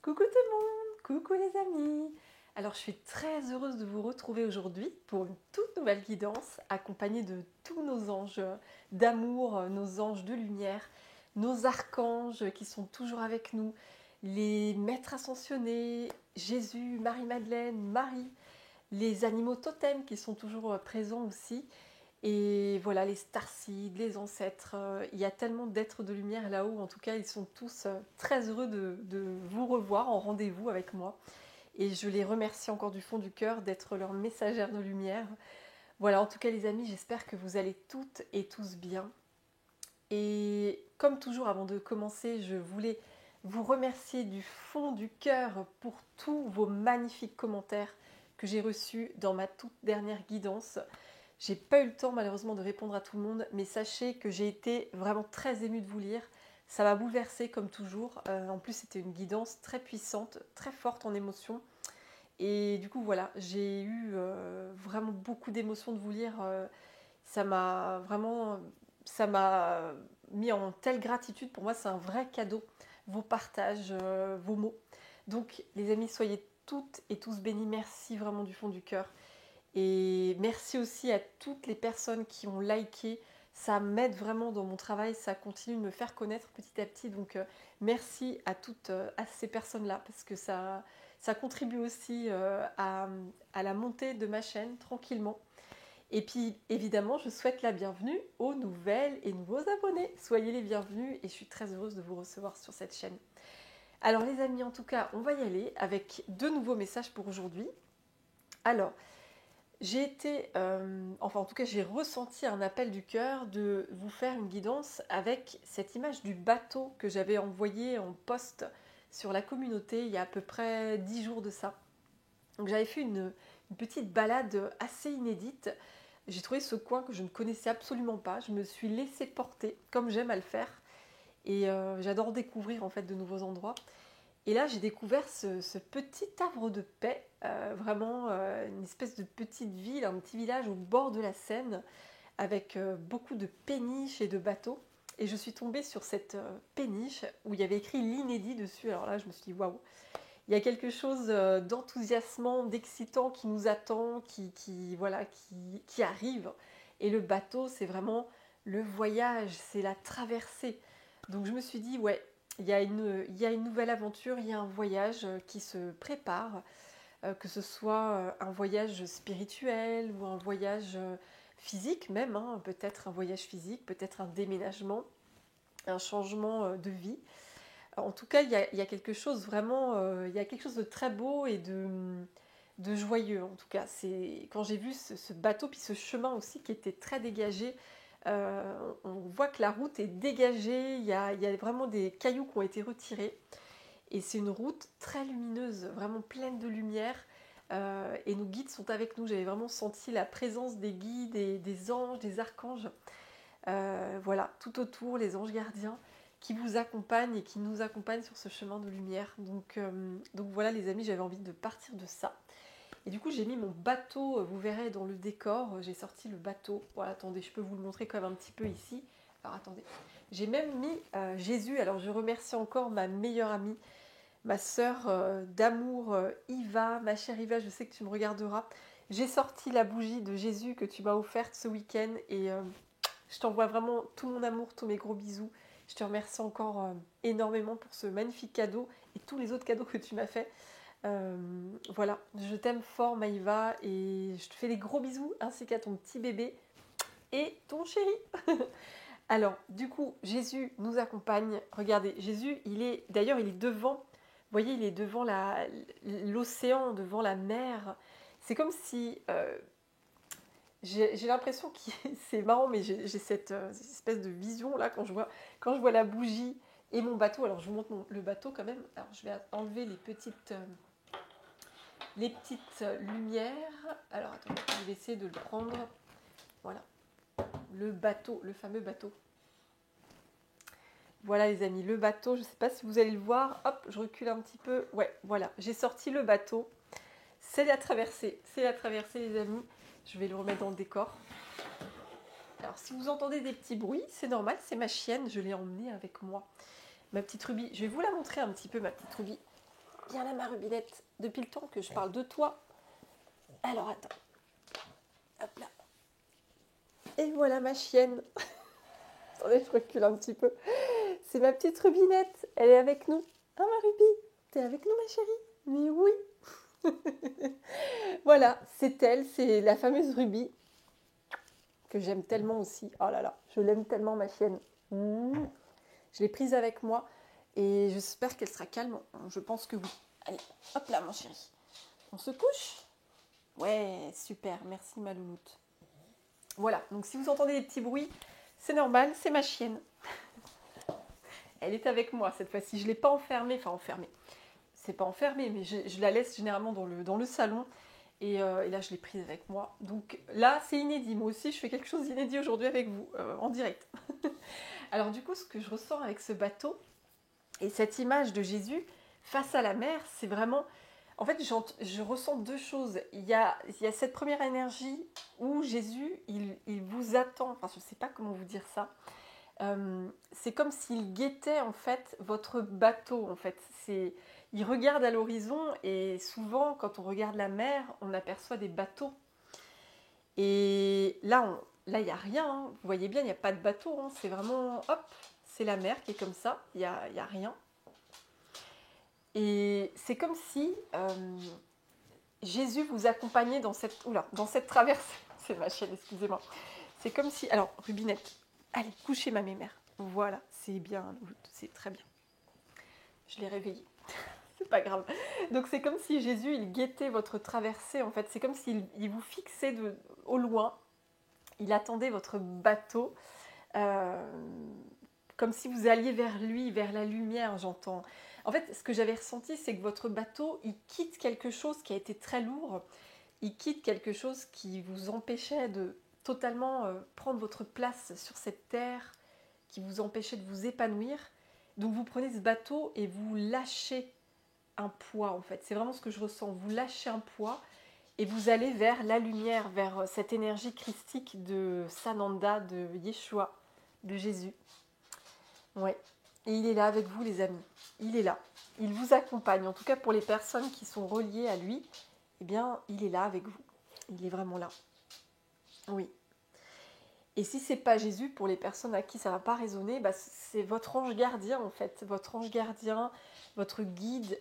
Coucou tout le monde, coucou les amis. Alors je suis très heureuse de vous retrouver aujourd'hui pour une toute nouvelle guidance accompagnée de tous nos anges d'amour, nos anges de lumière, nos archanges qui sont toujours avec nous, les maîtres ascensionnés, Jésus, Marie-Madeleine, Marie, les animaux totems qui sont toujours présents aussi. Et voilà, les starseeds, les ancêtres, il y a tellement d'êtres de lumière là-haut. En tout cas, ils sont tous très heureux de vous revoir en rendez-vous avec moi. Et je les remercie encore du fond du cœur d'être leur messagère de lumière. Voilà, en tout cas les amis, j'espère que vous allez toutes et tous bien. Et comme toujours, avant de commencer, je voulais vous remercier du fond du cœur pour tous vos magnifiques commentaires que j'ai reçus dans ma toute dernière guidance. J'ai pas eu le temps malheureusement de répondre à tout le monde, mais sachez que j'ai été vraiment très émue de vous lire. Ça m'a bouleversée comme toujours. En plus, c'était une guidance très puissante, très forte en émotions. Et du coup, voilà, j'ai eu vraiment beaucoup d'émotions de vous lire. Ça m'a vraiment, ça m'a mis en telle gratitude. Pour moi, c'est un vrai cadeau. Vos partages, vos mots. Donc, les amis, soyez toutes et tous bénis. Merci vraiment du fond du cœur. Et merci aussi à toutes les personnes qui ont liké. Ça m'aide vraiment dans mon travail, ça continue de me faire connaître petit à petit. Donc merci à toutes à ces personnes-là parce que ça contribue aussi à la montée de ma chaîne tranquillement. Et puis évidemment, je souhaite la bienvenue aux nouvelles et nouveaux abonnés. Soyez les bienvenus et je suis très heureuse de vous recevoir sur cette chaîne. Alors les amis, en tout cas, on va y aller avec deux nouveaux messages pour aujourd'hui. Alors, j'ai été, enfin en tout cas j'ai ressenti un appel du cœur de vous faire une guidance avec cette image du bateau que j'avais envoyé en post sur la communauté il y a à peu près 10 jours de ça. Donc j'avais fait une petite balade assez inédite. J'ai trouvé ce coin que je ne connaissais absolument pas. Je me suis laissée porter comme j'aime à le faire. Et j'adore découvrir en fait de nouveaux endroits. Et là, j'ai découvert ce petit havre de paix, vraiment une espèce de petite ville, un petit village au bord de la Seine, avec beaucoup de péniches et de bateaux. Et je suis tombée sur cette péniche où il y avait écrit l'inédit dessus. Alors là, je me suis dit, waouh, il y a quelque chose d'enthousiasmant, d'excitant qui nous attend, voilà, qui arrive. Et le bateau, c'est vraiment le voyage, c'est la traversée. Donc je me suis dit, ouais, il y a une nouvelle aventure, il y a un voyage qui se prépare, que ce soit un voyage spirituel ou un voyage physique même, hein, peut-être un voyage physique, peut-être un déménagement, un changement de vie. En tout cas, il y a quelque chose vraiment, il y a quelque chose de très beau et de joyeux en tout cas. C'est quand j'ai vu ce bateau puis ce chemin aussi qui était très dégagé. On voit que la route est dégagée. Il y a vraiment des cailloux qui ont été retirés et c'est une route très lumineuse, vraiment pleine de lumière. Et nos guides sont avec nous. J'avais vraiment senti la présence des guides, des anges, des archanges. Voilà, tout autour, les anges gardiens qui vous accompagnent et qui nous accompagnent sur ce chemin de lumière. Donc voilà les amis, j'avais envie de partir de ça. Et du coup j'ai mis mon bateau, vous verrez dans le décor, j'ai sorti le bateau. Voilà, attendez, je peux vous le montrer quand même un petit peu ici. Alors attendez, j'ai même mis Jésus. Alors je remercie encore ma meilleure amie, ma sœur d'amour Iva, ma chère Iva, je sais que tu me regarderas. J'ai sorti la bougie de Jésus que tu m'as offerte ce week-end et je t'envoie vraiment tout mon amour, tous mes gros bisous. Je te remercie encore énormément pour ce magnifique cadeau et tous les autres cadeaux que tu m'as fait. Voilà, je t'aime fort Maïva et je te fais des gros bisous ainsi qu'à ton petit bébé et ton chéri. Alors, du coup, Jésus nous accompagne. Regardez, Jésus, d'ailleurs, il est devant, vous voyez, il est devant l'océan, devant la mer. C'est comme si j'ai l'impression que c'est marrant, mais j'ai cette espèce de vision là quand je vois la bougie et mon bateau. Alors je vous montre le bateau quand même. Alors je vais enlever les petites lumières. Alors attendez, je vais essayer de le prendre. Voilà, le bateau, le fameux bateau. Voilà les amis, le bateau. Je ne sais pas si vous allez le voir. Hop, je recule un petit peu. Ouais, voilà, j'ai sorti le bateau. C'est la traversée les amis. Je vais le remettre dans le décor. Alors si vous entendez des petits bruits, c'est normal, c'est ma chienne, je l'ai emmenée avec moi. Ma petite Ruby, je vais vous la montrer un petit peu, ma petite Ruby. Viens là, ma Rubinette. Depuis le temps que je parle de toi. Alors, attends. Hop là. Et voilà ma chienne. Attendez, je recule un petit peu. C'est ma petite Rubinette. Elle est avec nous. Hein, ma Ruby? T'es avec nous, ma chérie? Mais oui. Voilà, c'est elle. C'est la fameuse Ruby. Que j'aime tellement aussi. Oh là là, je l'aime tellement, ma chienne. Je l'ai prise avec moi. Et j'espère qu'elle sera calme. Je pense que oui. Allez, hop là, mon chéri. On se couche? Ouais, super. Merci, ma louloute. Voilà, donc si vous entendez des petits bruits, c'est normal, c'est ma chienne. Elle est avec moi cette fois-ci. Je ne l'ai pas enfermée, enfin enfermée. C'est pas enfermée, mais je la laisse généralement dans le salon. Et là, je l'ai prise avec moi. Donc là, c'est inédit. Moi aussi, je fais quelque chose d'inédit aujourd'hui avec vous, en direct. Alors du coup, ce que je ressens avec ce bateau et cette image de Jésus face à la mer, c'est vraiment... En fait, je ressens deux choses. Il y a cette première énergie où Jésus, il vous attend. Enfin, je ne sais pas comment vous dire ça. C'est comme s'il guettait en fait votre bateau. En fait, il regarde à l'horizon et souvent, quand on regarde la mer, on aperçoit des bateaux. Et là, il n'y a rien. Hein. Vous voyez bien, il n'y a pas de bateau. Hein. C'est vraiment, hop, c'est la mer qui est comme ça. Il y a rien. Et c'est comme si Jésus vous accompagnait dans cette traversée. C'est ma chienne, excusez-moi. C'est comme si... Alors, Rubinette, allez, couchez ma mémère. Voilà, c'est bien, c'est très bien. Je l'ai réveillée. C'est pas grave. Donc, c'est comme si Jésus, il guettait votre traversée, en fait. C'est comme s'il vous fixait au loin. Il attendait votre bateau. Comme si vous alliez vers lui, vers la lumière, j'entends. En fait, ce que j'avais ressenti, c'est que votre bateau, il quitte quelque chose qui a été très lourd. Il quitte quelque chose qui vous empêchait de totalement prendre votre place sur cette terre, qui vous empêchait de vous épanouir. Donc vous prenez ce bateau et vous lâchez un poids, en fait. C'est vraiment ce que je ressens. Vous lâchez un poids et vous allez vers la lumière, vers cette énergie christique de Sananda, de Yeshua, de Jésus. Ouais. Et il est là avec vous, les amis. Il est là. Il vous accompagne. En tout cas, pour les personnes qui sont reliées à lui, eh bien, il est là avec vous. Il est vraiment là. Oui. Et si c'est pas Jésus, pour les personnes à qui ça va pas résonner, bah, c'est votre ange gardien, en fait. Votre ange gardien, votre guide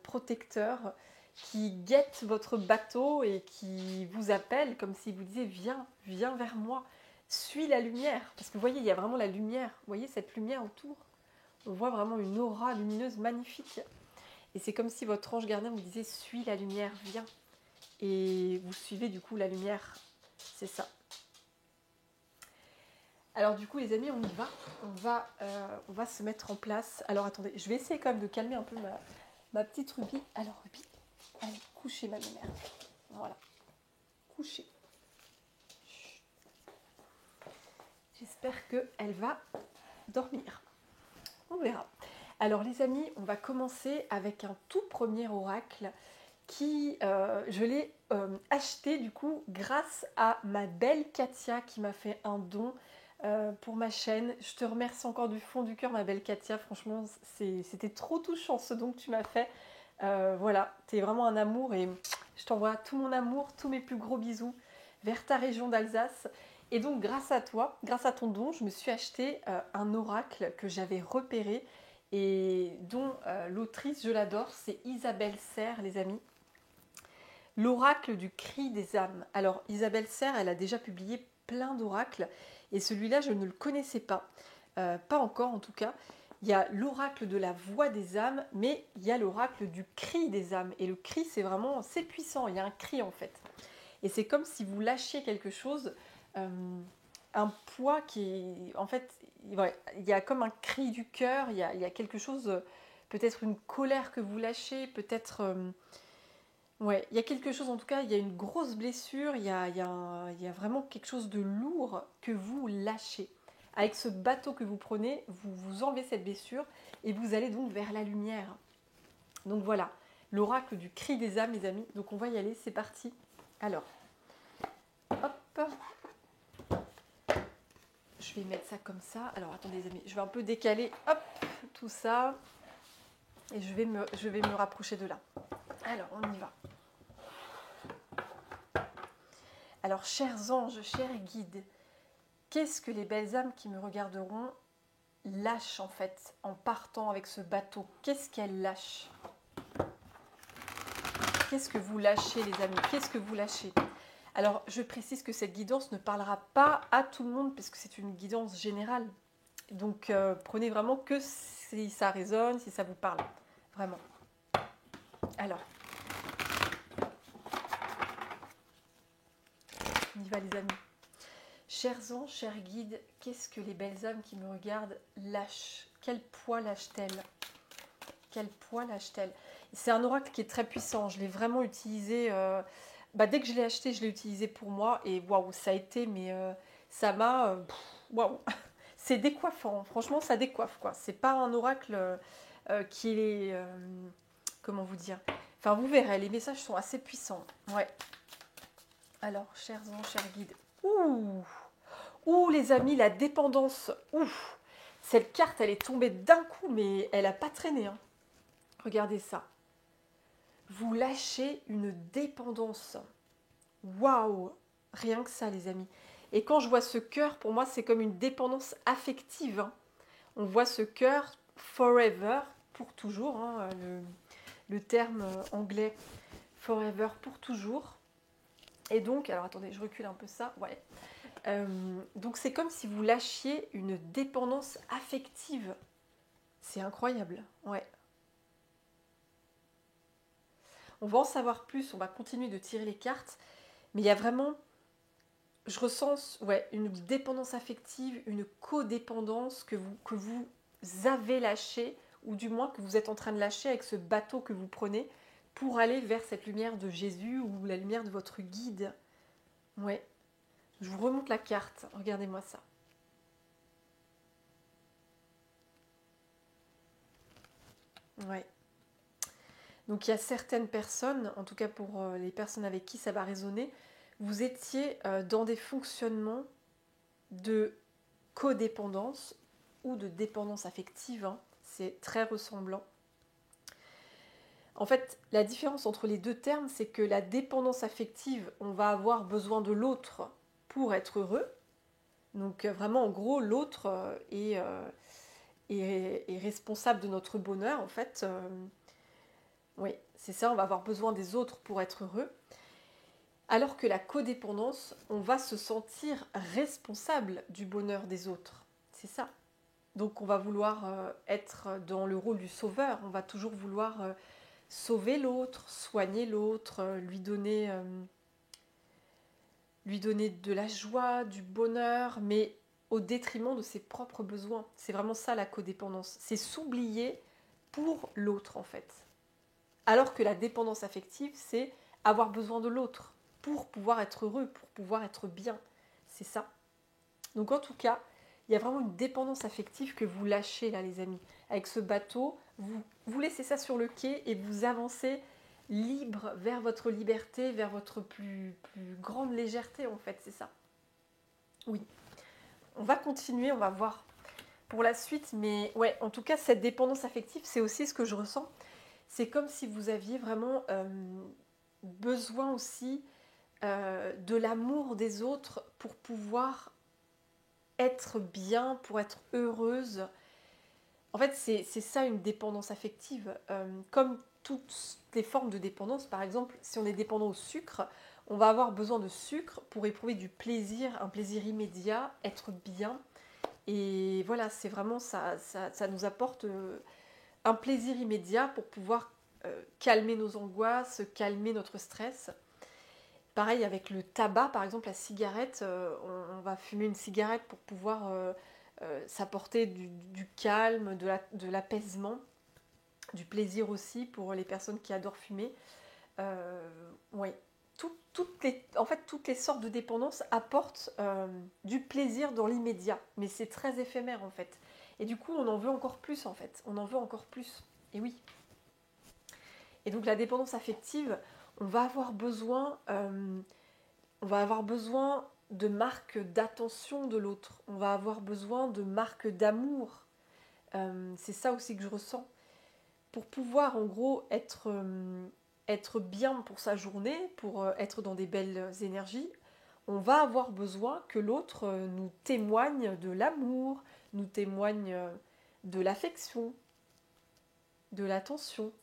protecteur qui guette votre bateau et qui vous appelle comme s'il vous disait « Viens vers moi, suis la lumière ». Parce que vous voyez, il y a vraiment la lumière. Vous voyez cette lumière autour? On voit vraiment une aura lumineuse magnifique. Et c'est comme si votre ange gardien vous disait « Suis la lumière, viens ». Et vous suivez du coup la lumière. C'est ça. Alors du coup, les amis, on y va. On va se mettre en place. Alors attendez, je vais essayer quand même de calmer un peu ma petite Ruby. Alors Ruby, allez, couchez ma mère. Voilà, couchez. J'espère qu'elle va dormir. On verra. Alors les amis, on va commencer avec un tout premier oracle qui, je l'ai acheté du coup grâce à ma belle Katia qui m'a fait un don pour ma chaîne. Je te remercie encore du fond du cœur, ma belle Katia. Franchement, c'était trop touchant ce don que tu m'as fait. Voilà, tu es vraiment un amour et je t'envoie tout mon amour, tous mes plus gros bisous vers ta région d'Alsace. Et donc, grâce à toi, grâce à ton don, je me suis acheté un oracle que j'avais repéré et dont l'autrice, je l'adore, c'est Isabelle Serre, les amis. L'oracle du cri des âmes. Alors, Isabelle Serre, elle a déjà publié plein d'oracles et celui-là, je ne le connaissais pas. Pas encore, en tout cas. Il y a l'oracle de la voix des âmes, mais il y a l'oracle du cri des âmes. Et le cri, c'est puissant. Il y a un cri, en fait. Et c'est comme si vous lâchiez quelque chose, un poids qui est... En fait, ouais, il y a comme un cri du cœur, il y a quelque chose, peut-être une colère que vous lâchez, peut-être... ouais, il y a quelque chose, en tout cas, il y a une grosse blessure, il y a vraiment quelque chose de lourd que vous lâchez. Avec ce bateau que vous prenez, vous enlevez cette blessure et vous allez donc vers la lumière. Donc voilà, l'oracle du cri des âmes, les amis. Donc on va y aller, c'est parti. Alors, hop, je vais mettre ça comme ça. Alors attendez les amis, je vais un peu décaler, hop, tout ça. Et je vais me rapprocher de là. Alors, on y va. Alors, chers anges, chers guides, qu'est-ce que les belles âmes qui me regarderont lâchent en fait en partant avec ce bateau? Qu'est-ce qu'elles lâchent? Qu'est-ce que vous lâchez les amis? Qu'est-ce que vous lâchez? Alors, je précise que cette guidance ne parlera pas à tout le monde puisque c'est une guidance générale. Donc, prenez vraiment que si ça résonne, si ça vous parle. Vraiment. Alors, on y va les amis. Chers anges, chers guides, qu'est-ce que les belles âmes qui me regardent lâchent? Quel poids lâchent-elles? Quel poids lâchent-elles? C'est un oracle qui est très puissant. Je l'ai vraiment utilisé. Dès que je l'ai acheté, je l'ai utilisé pour moi. Et waouh, ça a été, mais ça m'a. Waouh! C'est décoiffant. Franchement, ça décoiffe, quoi. C'est pas un oracle qui est. Comment vous dire? Enfin, vous verrez, les messages sont assez puissants. Ouais. Alors, chers anges, chers guides. Ouh! Ouh, les amis, la dépendance. Ouh! Cette carte, elle est tombée d'un coup, mais elle n'a pas traîné. Hein. Regardez ça. Vous lâchez une dépendance. Waouh! Rien que ça, les amis. Et quand je vois ce cœur, pour moi, c'est comme une dépendance affective. Hein. On voit ce cœur forever, pour toujours. Hein, le terme anglais forever, pour toujours. Et donc, alors attendez, je recule un peu ça. Ouais. Donc c'est comme si vous lâchiez une dépendance affective. C'est incroyable. Ouais. On va en savoir plus, on va continuer de tirer les cartes. Mais il y a vraiment, je ressens une dépendance affective, une codépendance que vous avez lâchée, ou du moins que vous êtes en train de lâcher avec ce bateau que vous prenez pour aller vers cette lumière de Jésus ou la lumière de votre guide. Ouais. Je vous remonte la carte, regardez-moi ça. Ouais. Donc il y a certaines personnes, en tout cas pour les personnes avec qui ça va résonner, vous étiez dans des fonctionnements de codépendance ou de dépendance affective, hein. C'est très ressemblant. En fait, la différence entre les deux termes, c'est que la dépendance affective, on va avoir besoin de l'autre pour être heureux. Donc vraiment, en gros, l'autre est responsable de notre bonheur, en fait. Oui, c'est ça, on va avoir besoin des autres pour être heureux. Alors que la codépendance, on va se sentir responsable du bonheur des autres. C'est ça. Donc on va vouloir être dans le rôle du sauveur, on va toujours vouloir sauver l'autre, soigner l'autre, lui donner de la joie, du bonheur, mais au détriment de ses propres besoins. C'est vraiment ça la codépendance. C'est s'oublier pour l'autre en fait. Alors que la dépendance affective, c'est avoir besoin de l'autre pour pouvoir être heureux, pour pouvoir être bien. C'est ça. Donc en tout cas, il y a vraiment une dépendance affective que vous lâchez là les amis. Avec ce bateau, vous laissez ça sur le quai et vous avancez libre vers votre liberté, vers votre plus grande légèreté en fait, c'est ça. Oui. On va continuer, on va voir pour la suite, mais ouais, en tout cas, cette dépendance affective, c'est aussi ce que je ressens. C'est comme si vous aviez vraiment besoin aussi de l'amour des autres pour pouvoir être bien, pour être heureuse. En fait, c'est ça une dépendance affective. Comme toutes les formes de dépendance, par exemple, si on est dépendant au sucre, on va avoir besoin de sucre pour éprouver du plaisir, un plaisir immédiat, être bien. Et voilà, c'est vraiment ça nous apporte un plaisir immédiat pour pouvoir calmer nos angoisses, calmer notre stress. Pareil avec le tabac, par exemple la cigarette, on va fumer une cigarette pour pouvoir s'apporter du calme, de l'apaisement, du plaisir aussi pour les personnes qui adorent fumer. Oui, en fait, toutes les sortes de dépendances apportent du plaisir dans l'immédiat, mais c'est très éphémère en fait. Et du coup, on en veut encore plus en fait, on en veut encore plus. Et oui. Et donc la dépendance affective, on va avoir besoin de marques d'attention de l'autre. On va avoir besoin de marques d'amour. C'est ça aussi que je ressens. pour pouvoir en gros être bien pour sa journée, pour être dans des belles énergies, on va avoir besoin que l'autre nous témoigne de l'amour, nous témoigne de l'affection, de l'attention.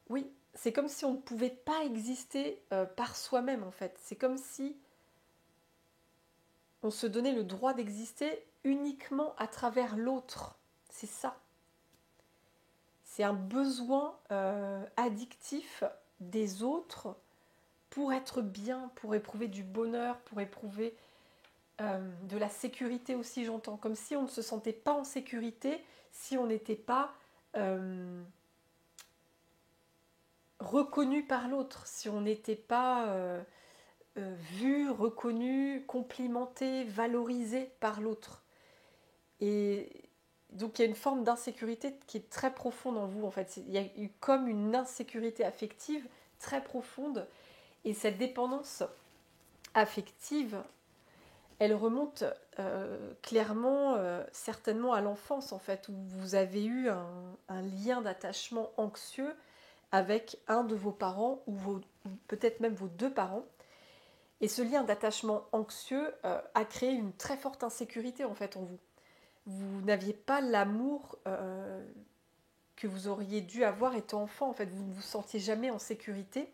Oui, c'est comme si on ne pouvait pas exister par soi-même en fait. C'est comme si on se donnait le droit d'exister uniquement à travers l'autre. C'est ça. C'est un besoin addictif des autres pour être bien, pour éprouver du bonheur, pour éprouver de la sécurité aussi, j'entends. Comme si on ne se sentait pas en sécurité si on n'était pas reconnu par l'autre, si on n'était pas vu, reconnu, complimenté, valorisé par l'autre. Et donc il y a une forme d'insécurité qui est très profonde en vous en fait. Il y a eu comme une insécurité affective très profonde. Et cette dépendance affective, elle remonte clairement, certainement à l'enfance en fait, où vous avez eu un lien d'attachement anxieux avec un de vos parents ou peut-être même vos deux parents. Et ce lien d'attachement anxieux a créé une très forte insécurité en fait en vous. Vous n'aviez pas l'amour que vous auriez dû avoir étant enfant. En fait, vous ne vous sentiez jamais en sécurité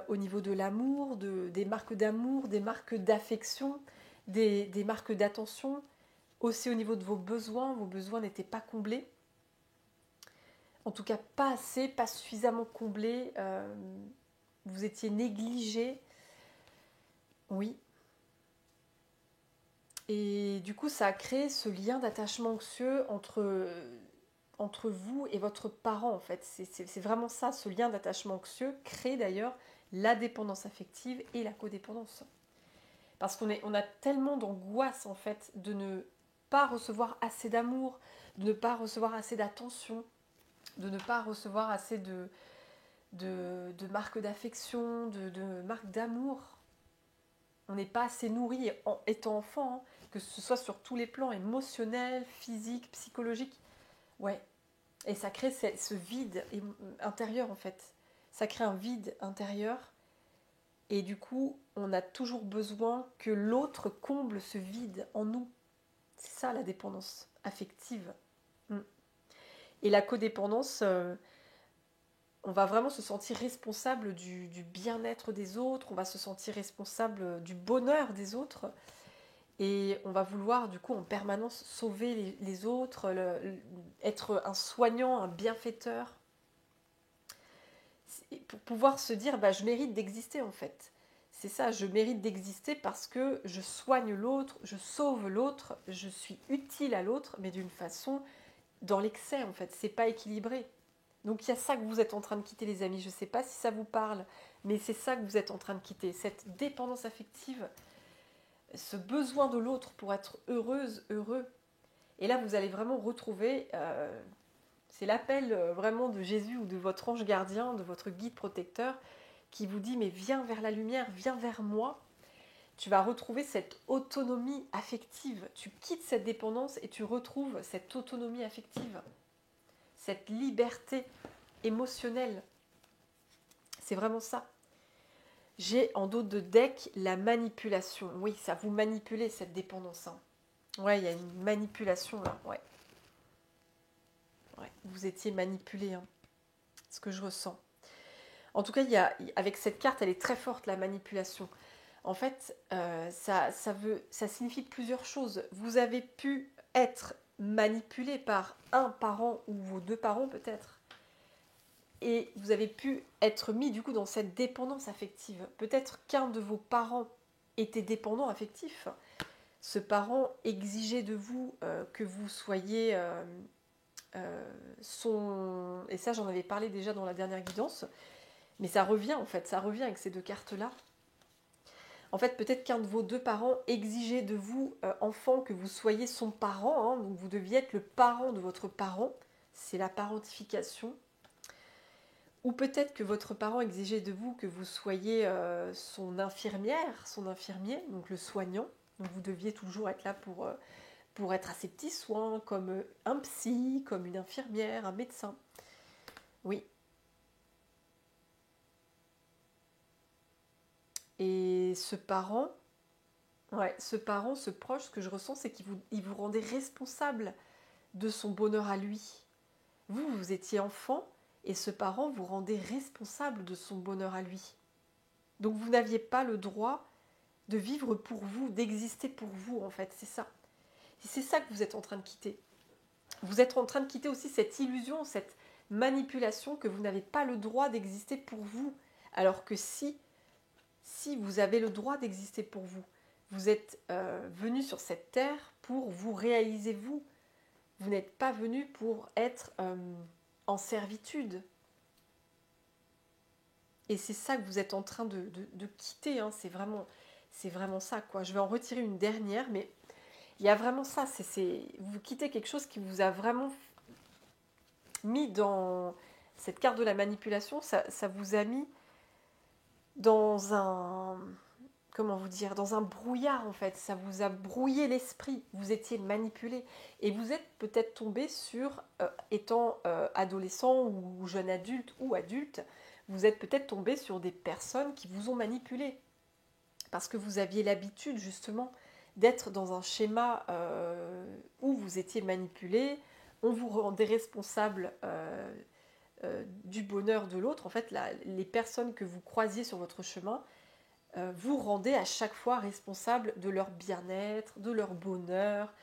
au niveau de l'amour, des marques d'amour, des marques d'affection, des marques d'attention. Aussi au niveau de vos besoins n'étaient pas comblés. En tout cas, pas assez, pas suffisamment comblés. Vous étiez négligé. Oui. Et du coup, ça a créé ce lien d'attachement anxieux entre vous et votre parent, en fait. C'est vraiment ça, ce lien d'attachement anxieux crée d'ailleurs la dépendance affective et la codépendance. Parce on a tellement d'angoisse, en fait, de ne pas recevoir assez d'amour, de ne pas recevoir assez d'attention, de ne pas recevoir assez de marques d'affection, de marques d'amour. On n'est pas assez nourri en étant enfant, hein, que ce soit sur tous les plans, émotionnels, physiques, psychologiques. Ouais. Et ça crée ce vide intérieur, en fait. Ça crée un vide intérieur. Et du coup, on a toujours besoin que l'autre comble ce vide en nous. C'est ça la dépendance affective. Et la codépendance, on va vraiment se sentir responsable du bien-être des autres, on va se sentir responsable du bonheur des autres. Et on va vouloir du coup en permanence sauver les autres, être un soignant, un bienfaiteur. Pour pouvoir se dire, bah, je mérite d'exister en fait. C'est ça, je mérite d'exister parce que je soigne l'autre, je sauve l'autre, je suis utile à l'autre, mais d'une façon dans l'excès en fait, c'est pas équilibré. Donc il y a ça que vous êtes en train de quitter les amis, je ne sais pas si ça vous parle, mais c'est ça que vous êtes en train de quitter, cette dépendance affective, ce besoin de l'autre pour être heureuse, heureux. Et là vous allez vraiment retrouver, c'est l'appel vraiment de Jésus ou de votre ange gardien, de votre guide protecteur, qui vous dit mais viens vers la lumière, viens vers moi. Tu vas retrouver cette autonomie affective. Tu quittes cette dépendance et tu retrouves cette autonomie affective, cette liberté émotionnelle. C'est vraiment ça. J'ai en dos de deck la manipulation. Oui, ça vous manipulez cette dépendance. Hein. Ouais, il y a une manipulation là. Ouais. Ouais, vous étiez manipulé. Hein. Ce que je ressens. En tout cas, avec cette carte, elle est très forte, la manipulation. En fait, ça signifie plusieurs choses. Vous avez pu être manipulé par un parent ou vos deux parents peut-être. Et vous avez pu être mis du coup dans cette dépendance affective. Peut-être qu'un de vos parents était dépendant affectif. Ce parent exigeait de vous que vous soyez son... Et ça, j'en avais parlé déjà dans la dernière guidance. Mais ça revient en fait, ça revient avec ces deux cartes-là. En fait, peut-être qu'un de vos deux parents exigeait de vous, enfant, que vous soyez son parent. Hein, donc vous deviez être le parent de votre parent. C'est la parentification. Ou peut-être que votre parent exigeait de vous que vous soyez son infirmière, son infirmier, donc le soignant. Donc vous deviez toujours être là pour être à ses petits soins, comme un psy, comme une infirmière, un médecin. Oui. Et ce proche, ce que je ressens, c'est il vous rendait responsable de son bonheur à lui. Vous étiez enfant et ce parent vous rendait responsable de son bonheur à lui. Donc vous n'aviez pas le droit de vivre pour vous, d'exister pour vous en fait, c'est ça. Et c'est ça que vous êtes en train de quitter. Vous êtes en train de quitter aussi cette illusion, cette manipulation que vous n'avez pas le droit d'exister pour vous. Alors que si vous avez le droit d'exister pour vous, vous êtes venu sur cette terre pour vous réaliser vous. Vous n'êtes pas venu pour être en servitude. Et c'est ça que vous êtes en train de quitter. Hein. C'est vraiment ça, quoi. Je vais en retirer une dernière, mais il y a vraiment ça. Vous quittez quelque chose qui vous a vraiment mis dans cette carte de la manipulation. Ça vous a mis dans un... Comment vous dire, dans un brouillard en fait, ça vous a brouillé l'esprit, vous étiez manipulé et vous êtes peut-être tombé sur, étant adolescent ou jeune adulte ou adulte, vous êtes peut-être tombé sur des personnes qui vous ont manipulé parce que vous aviez l'habitude justement d'être dans un schéma où vous étiez manipulé, on vous rendait responsable du bonheur de l'autre. En fait, les personnes que vous croisiez sur votre chemin vous rendez à chaque fois responsable de leur bien-être, de leur bonheur,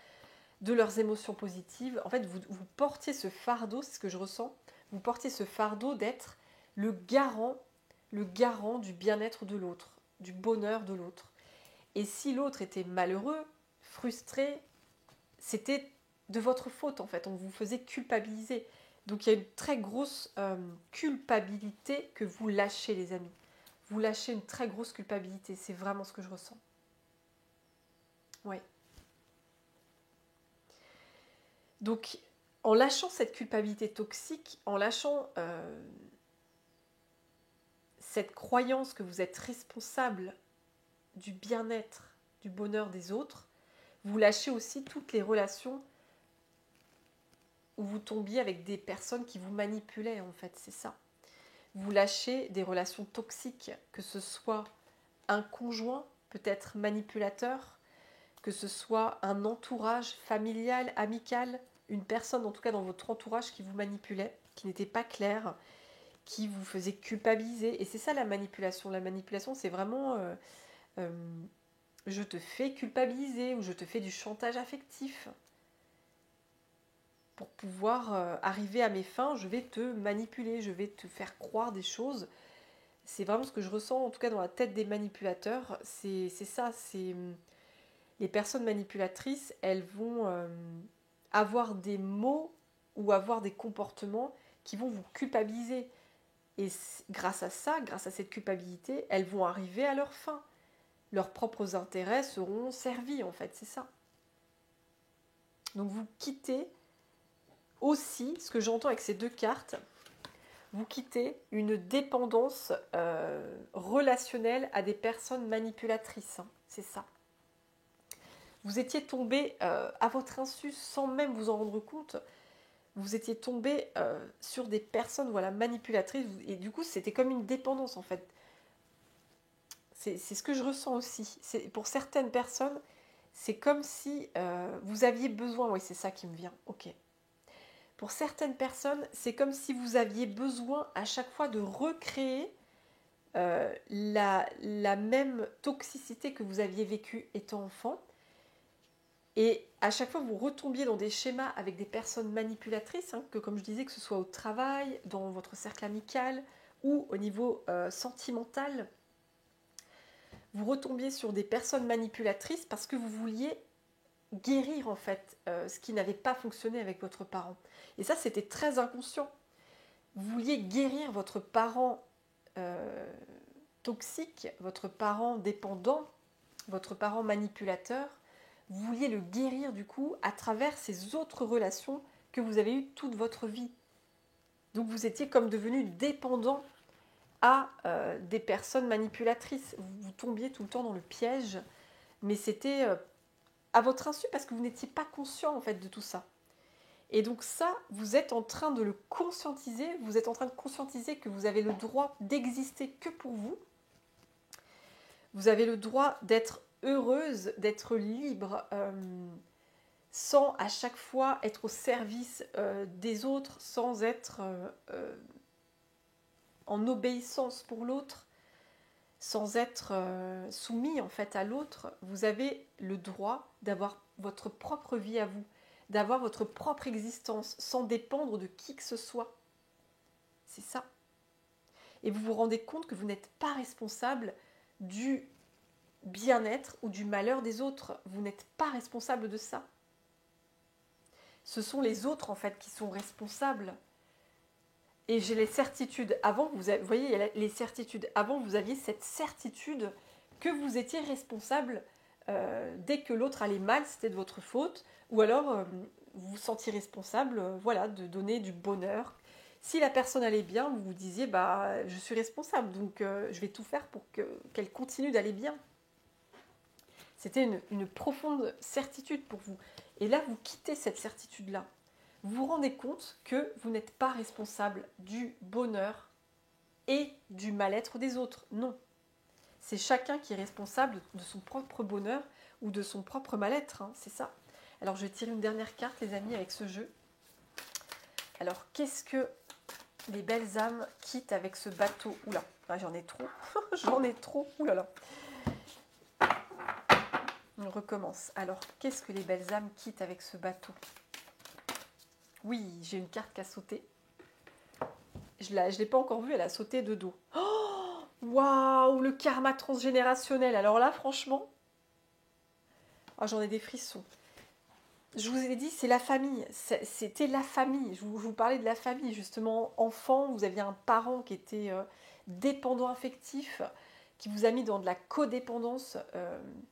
de leurs émotions positives. En fait, vous portiez ce fardeau, c'est ce que je ressens, vous portiez ce fardeau d'être le garant du bien-être de l'autre, du bonheur de l'autre. Et si l'autre était malheureux, frustré, c'était de votre faute en fait, on vous faisait culpabiliser. Donc il y a une très grosse culpabilité que vous lâchez les amis. Vous lâchez une très grosse culpabilité, c'est vraiment ce que je ressens. Ouais. Donc, en lâchant cette culpabilité toxique, en lâchant cette croyance que vous êtes responsable du bien-être, du bonheur des autres, vous lâchez aussi toutes les relations où vous tombiez avec des personnes qui vous manipulaient, en fait, c'est ça. Vous lâchez des relations toxiques, que ce soit un conjoint, peut-être manipulateur, que ce soit un entourage familial, amical, une personne en tout cas dans votre entourage qui vous manipulait, qui n'était pas claire, qui vous faisait culpabiliser. Et c'est ça la manipulation. La manipulation, c'est vraiment je te fais culpabiliser ou je te fais du chantage affectif. Pour pouvoir arriver à mes fins, je vais te manipuler, je vais te faire croire des choses. C'est vraiment ce que je ressens, en tout cas dans la tête des manipulateurs. C'est ça, c'est... Les personnes manipulatrices, elles vont avoir des mots ou avoir des comportements qui vont vous culpabiliser. Et grâce à ça, grâce à cette culpabilité, elles vont arriver à leur fin. Leurs propres intérêts seront servis, en fait, c'est ça. Donc vous quittez aussi, ce que j'entends avec ces deux cartes, vous quittez une dépendance relationnelle à des personnes manipulatrices. Hein, c'est ça. Vous étiez tombé à votre insu sans même vous en rendre compte. Vous étiez tombé sur des personnes manipulatrices et du coup c'était comme une dépendance en fait. C'est ce que je ressens aussi. Pour certaines personnes, c'est comme si vous aviez besoin, oui c'est ça qui me vient, ok. Pour certaines personnes, c'est comme si vous aviez besoin à chaque fois de recréer la même toxicité que vous aviez vécue étant enfant. Et à chaque fois, vous retombiez dans des schémas avec des personnes manipulatrices, hein, que comme je disais, que ce soit au travail, dans votre cercle amical ou au niveau sentimental, vous retombiez sur des personnes manipulatrices parce que vous vouliez guérir en fait ce qui n'avait pas fonctionné avec votre parent. Et ça, c'était très inconscient. Vous vouliez guérir votre parent toxique, votre parent dépendant, votre parent manipulateur. Vous vouliez le guérir du coup à travers ces autres relations que vous avez eues toute votre vie. Donc vous étiez comme devenu dépendant à des personnes manipulatrices. Vous tombiez tout le temps dans le piège, mais c'était à votre insu parce que vous n'étiez pas conscient en fait de tout ça. Et donc ça, vous êtes en train de le conscientiser, vous êtes en train de conscientiser que vous avez le droit d'exister que pour vous. Vous avez le droit d'être heureuse, d'être libre, sans à chaque fois être au service des autres, sans être en obéissance pour l'autre, sans être soumis en fait à l'autre. Vous avez le droit d'avoir votre propre vie à vous, d'avoir votre propre existence sans dépendre de qui que ce soit. C'est ça. Et vous vous rendez compte que vous n'êtes pas responsable du bien-être ou du malheur des autres. Vous n'êtes pas responsable de ça. Ce sont les autres en fait qui sont responsables. Et j'ai les certitudes. Avant, vous voyez, les certitudes. Avant, vous aviez cette certitude que vous étiez responsable dès que l'autre allait mal, c'était de votre faute. Ou alors, vous vous sentiez responsable, voilà, de donner du bonheur. Si la personne allait bien, vous vous disiez, bah, je suis responsable, donc je vais tout faire pour qu'elle continue d'aller bien. C'était une profonde certitude pour vous. Et là, vous quittez cette certitude-là. Vous vous rendez compte que vous n'êtes pas responsable du bonheur et du mal-être des autres. Non. C'est chacun qui est responsable de son propre bonheur ou de son propre mal-être. Hein, c'est ça. Alors, je vais tirer une dernière carte, les amis, avec ce jeu. Alors, qu'est-ce que les belles âmes quittent avec ce bateau? Oula, ah, j'en ai trop. J'en ai trop. Oulala. On recommence. Alors, qu'est-ce que les belles âmes quittent avec ce bateau? Oui, j'ai une carte qui a sauté. Je ne l'ai pas encore vue, elle a sauté de dos. Oh, waouh, le karma transgénérationnel. Alors là, franchement, oh, j'en ai des frissons. Je vous ai dit, c'est la famille. C'était la famille. Je vous parlais de la famille, justement. Enfant, vous aviez un parent qui était dépendant affectif, qui vous a mis dans de la codépendance,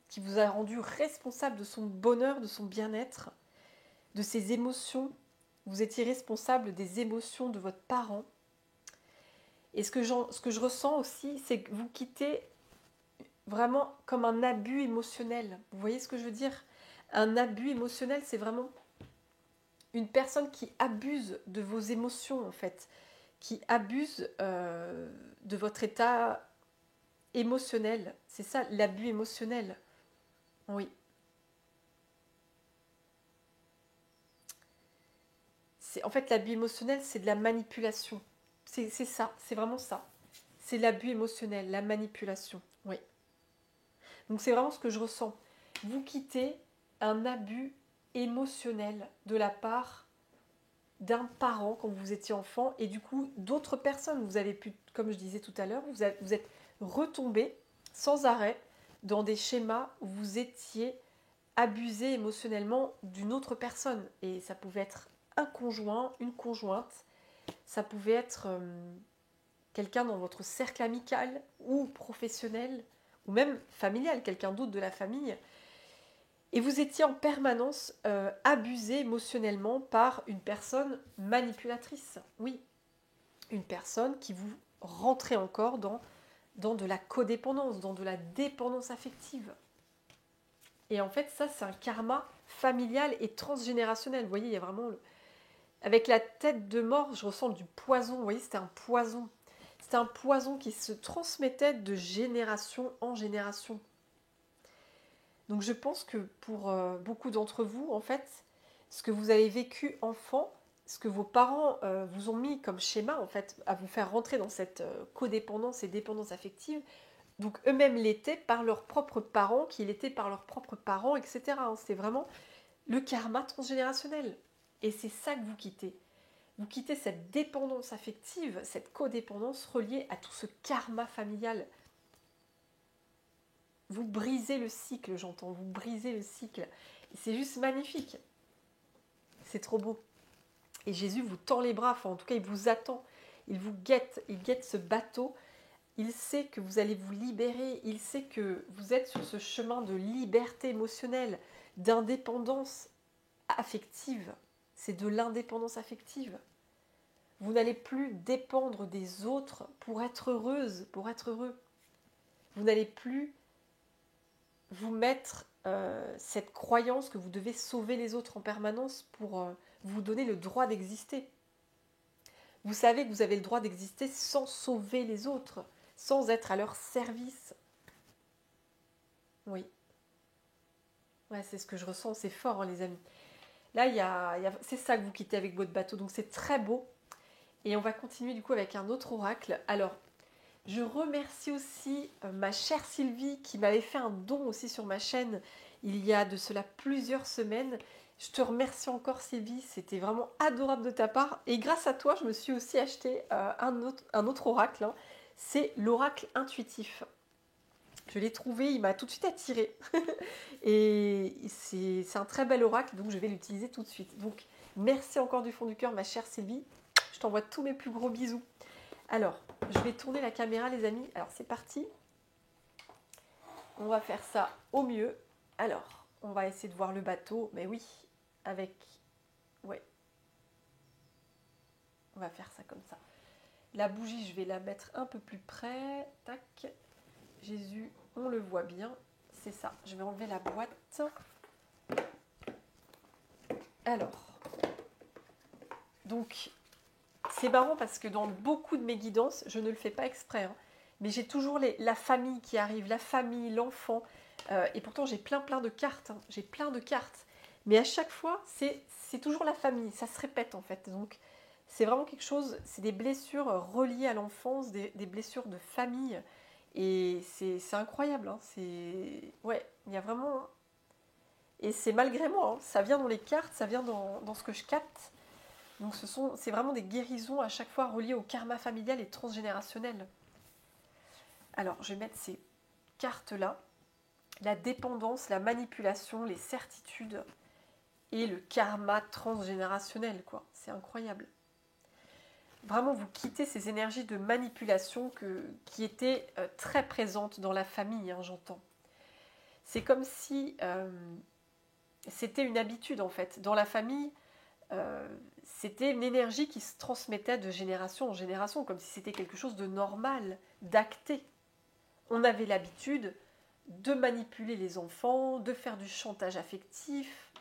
qui vous a rendu responsable de son bonheur, de son bien-être, de ses émotions. Vous étiez responsable des émotions de votre parent. Et ce que je ressens aussi, c'est que vous quittez vraiment comme un abus émotionnel. Vous voyez ce que je veux dire? Un abus émotionnel, c'est vraiment une personne qui abuse de vos émotions, en fait, qui abuse de votre état émotionnel. C'est ça, l'abus émotionnel. Oui. En fait, l'abus émotionnel, c'est de la manipulation. C'est ça, c'est vraiment ça. C'est l'abus émotionnel, la manipulation. Oui. Donc c'est vraiment ce que je ressens. Vous quittez un abus émotionnel de la part d'un parent quand vous étiez enfant et du coup d'autres personnes. Vous avez pu, comme je disais tout à l'heure, vous êtes retombé sans arrêt dans des schémas où vous étiez abusé émotionnellement d'une autre personne. Et ça pouvait être un conjoint, une conjointe, ça pouvait être quelqu'un dans votre cercle amical ou professionnel, ou même familial, quelqu'un d'autre de la famille. Et vous étiez en permanence abusé émotionnellement par une personne manipulatrice. Oui, une personne qui vous rentrait encore dans de la codépendance, dans de la dépendance affective. Et en fait, ça, c'est un karma familial et transgénérationnel. Vous voyez, il y a vraiment... Avec la tête de mort, je ressens du poison. Vous voyez, c'était un poison. C'était un poison qui se transmettait de génération en génération. Donc je pense que pour beaucoup d'entre vous, en fait, ce que vous avez vécu enfant, ce que vos parents vous ont mis comme schéma, en fait, à vous faire rentrer dans cette codépendance et dépendance affective, donc eux-mêmes l'étaient par leurs propres parents, qui l'étaient par leurs propres parents, etc. C'est vraiment le karma transgénérationnel. Et c'est ça que vous quittez. Vous quittez cette dépendance affective, cette codépendance reliée à tout ce karma familial. Vous brisez le cycle, j'entends, vous brisez le cycle. Et c'est juste magnifique. C'est trop beau. Et Jésus vous tend les bras, enfin en tout cas il vous attend. Il vous guette, il guette ce bateau. Il sait que vous allez vous libérer. Il sait que vous êtes sur ce chemin de liberté émotionnelle, d'indépendance affective. C'est de l'indépendance affective. Vous n'allez plus dépendre des autres pour être heureuse, pour être heureux. Vous n'allez plus vous mettre cette croyance que vous devez sauver les autres en permanence vous donnez le droit d'exister. Vous savez que vous avez le droit d'exister sans sauver les autres, sans être à leur service. Oui. Ouais, c'est ce que je ressens, c'est fort, hein, les amis. Là, c'est ça que vous quittez avec votre bateau, donc c'est très beau. Et on va continuer du coup avec un autre oracle. Alors, je remercie aussi ma chère Sylvie qui m'avait fait un don aussi sur ma chaîne il y a de cela plusieurs semaines. Je te remercie encore Sylvie, c'était vraiment adorable de ta part. Et grâce à toi, je me suis aussi acheté un autre oracle. Hein. C'est l'oracle intuitif. Je l'ai trouvé, il m'a tout de suite attiré. Et c'est un très bel oracle, donc je vais l'utiliser tout de suite. Donc, merci encore du fond du cœur, ma chère Sylvie. Je t'envoie tous mes plus gros bisous. Alors, je vais tourner la caméra, les amis. Alors, c'est parti. On va faire ça au mieux. Alors, on va essayer de voir le bateau. Mais oui, avec... Ouais. On va faire ça comme ça. La bougie, je vais la mettre un peu plus près. Tac. Jésus, on le voit bien. C'est ça. Je vais enlever la boîte. Alors. Donc, c'est marrant parce que dans beaucoup de mes guidances, je ne le fais pas exprès, hein, mais j'ai toujours la famille qui arrive, la famille, l'enfant, et pourtant j'ai plein de cartes, hein, j'ai plein de cartes, mais à chaque fois, c'est toujours la famille, ça se répète en fait, donc c'est vraiment quelque chose, c'est des blessures reliées à l'enfance, des blessures de famille, et c'est incroyable, hein, ouais, il y a vraiment... Et c'est malgré moi, hein, ça vient dans les cartes, ça vient dans ce que je capte. Donc c'est vraiment des guérisons à chaque fois reliées au karma familial et transgénérationnel. Alors, je vais mettre ces cartes-là. La dépendance, la manipulation, les certitudes et le karma transgénérationnel, quoi. C'est incroyable. Vraiment, vous quittez ces énergies de manipulation qui étaient très présentes dans la famille, hein, j'entends. C'est comme si c'était une habitude, en fait. Dans la famille, c'était une énergie qui se transmettait de génération en génération, comme si c'était quelque chose de normal, d'acté. On avait l'habitude de manipuler les enfants, de faire du chantage affectif,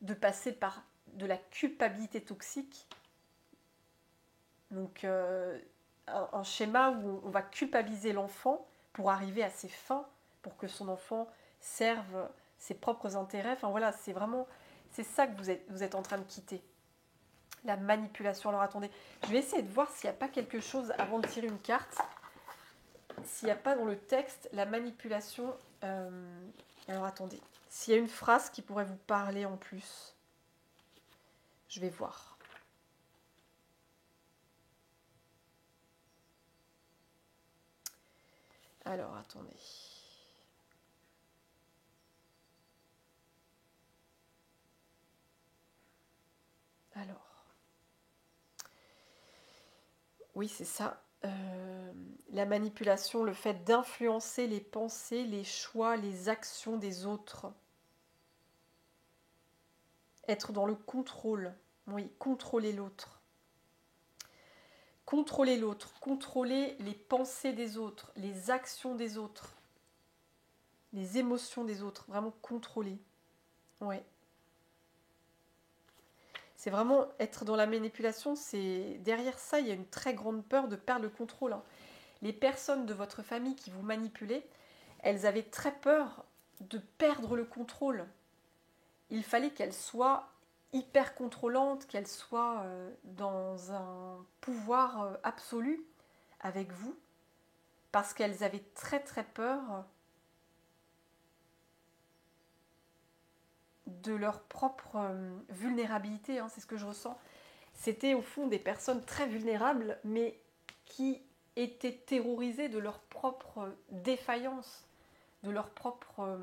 de passer par de la culpabilité toxique. Donc un schéma où on va culpabiliser l'enfant pour arriver à ses fins, pour que son enfant serve ses propres intérêts. Enfin voilà, c'est ça que vous êtes en train de quitter. La manipulation. Alors attendez, je vais essayer de voir s'il n'y a pas quelque chose avant de tirer une carte. S'il n'y a pas dans le texte la manipulation. Alors attendez, s'il y a une phrase qui pourrait vous parler en plus, je vais voir. Alors attendez. Alors. Oui, c'est ça. La manipulation, le fait d'influencer les pensées, les choix, les actions des autres. Être dans le contrôle. Oui, contrôler l'autre. Contrôler l'autre, contrôler les pensées des autres, les actions des autres, les émotions des autres. Vraiment contrôler. Ouais. C'est vraiment être dans la manipulation, c'est derrière ça, il y a une très grande peur de perdre le contrôle. Hein. Les personnes de votre famille qui vous manipulaient, elles avaient très peur de perdre le contrôle. Il fallait qu'elles soient hyper contrôlantes, qu'elles soient dans un pouvoir absolu avec vous, parce qu'elles avaient très peur de leur propre vulnérabilité, hein, c'est ce que je ressens. C'était au fond des personnes très vulnérables, mais qui étaient terrorisées de leur propre défaillance, de leur propre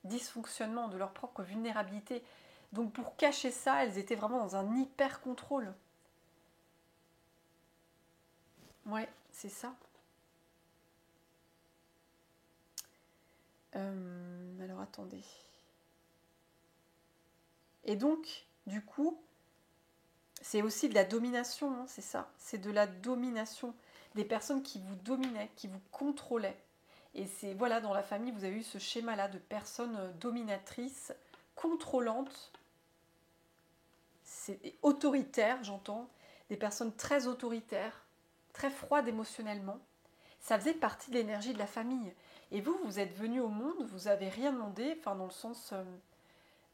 dysfonctionnement, de leur propre vulnérabilité. Donc pour cacher ça, elles étaient vraiment dans un hyper contrôle. Ouais, c'est ça. Alors attendez. Et donc, du coup, c'est aussi de la domination, hein, c'est ça. C'est de la domination. Des personnes qui vous dominaient, qui vous contrôlaient. Et c'est, voilà, dans la famille, vous avez eu ce schéma-là de personnes dominatrices, contrôlantes, c'est autoritaires, j'entends, des personnes très autoritaires, très froides émotionnellement. Ça faisait partie de l'énergie de la famille. Et vous, vous êtes venu au monde, vous n'avez rien demandé, enfin dans le sens,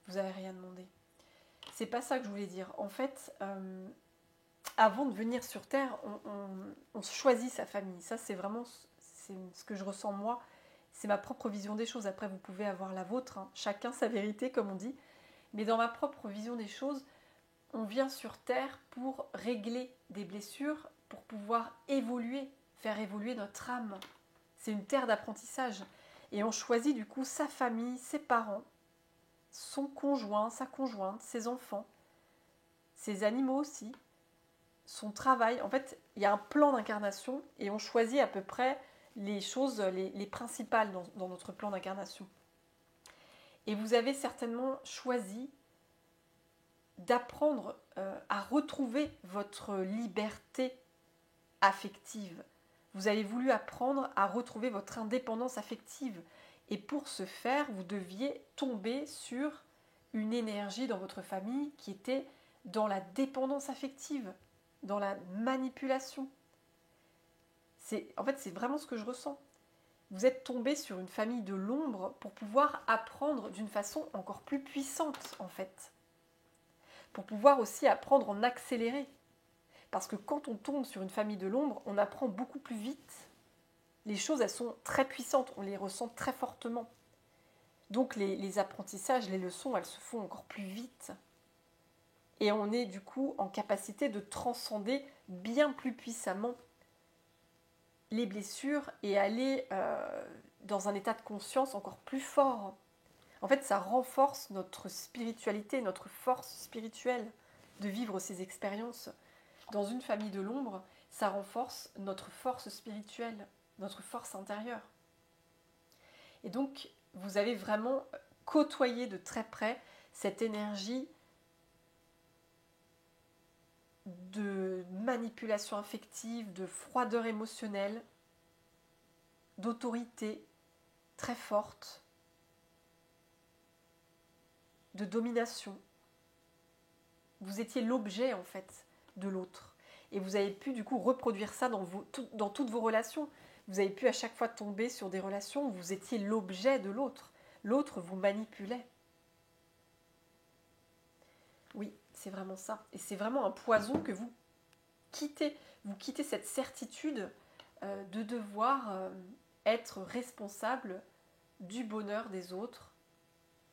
vous n'avez rien demandé. C'est pas ça que je voulais dire. En fait, avant de venir sur Terre, on choisit sa famille. Ça, c'est vraiment ce que je ressens moi. C'est ma propre vision des choses. Après, vous pouvez avoir la vôtre. Hein. Chacun sa vérité, comme on dit. Mais dans ma propre vision des choses, on vient sur Terre pour régler des blessures, pour pouvoir évoluer, faire évoluer notre âme. C'est une terre d'apprentissage. Et on choisit du coup sa famille, ses parents, son conjoint, sa conjointe, ses enfants, ses animaux aussi, son travail. En fait, il y a un plan d'incarnation et on choisit à peu près les choses les principales dans notre plan d'incarnation. Et vous avez certainement choisi d'apprendre à retrouver votre liberté affective. Vous avez voulu apprendre à retrouver votre indépendance affective. Et pour ce faire, vous deviez tomber sur une énergie dans votre famille qui était dans la dépendance affective, dans la manipulation. En fait, c'est vraiment ce que je ressens. Vous êtes tombé sur une famille de l'ombre pour pouvoir apprendre d'une façon encore plus puissante, en fait. Pour pouvoir aussi apprendre en accéléré. Parce que quand on tombe sur une famille de l'ombre, on apprend beaucoup plus vite. Les choses, elles sont très puissantes, on les ressent très fortement. Donc les apprentissages, les leçons, elles se font encore plus vite. Et on est du coup en capacité de transcender bien plus puissamment les blessures et aller dans un état de conscience encore plus fort. En fait, ça renforce notre spiritualité, notre force spirituelle de vivre ces expériences. Dans une famille de l'ombre, ça renforce notre force spirituelle, notre force intérieure. Et donc, vous avez vraiment côtoyé de très près cette énergie de manipulation affective, de froideur émotionnelle, d'autorité très forte, de domination. Vous étiez l'objet, en fait, de l'autre. Et vous avez pu, du coup, reproduire ça dans toutes vos relations. Vous avez pu à chaque fois tomber sur des relations où vous étiez l'objet de l'autre. L'autre vous manipulait. Oui, c'est vraiment ça. Et c'est vraiment un poison que vous quittez. Vous quittez cette certitude de devoir être responsable du bonheur des autres,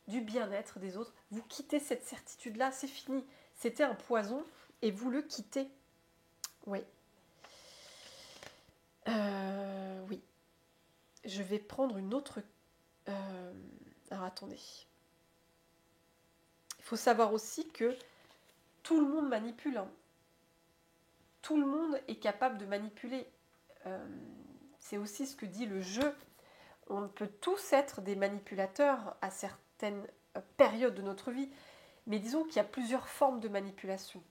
du bien-être des autres. Vous quittez cette certitude-là, c'est fini. C'était un poison et vous le quittez. Oui. Oui. Je vais prendre une autre... Alors attendez. Il faut savoir aussi que tout le monde manipule. Hein. Tout le monde est capable de manipuler. C'est aussi ce que dit le jeu. On peut tous être des manipulateurs à certaines périodes de notre vie. Mais disons qu'il y a plusieurs formes de manipulation.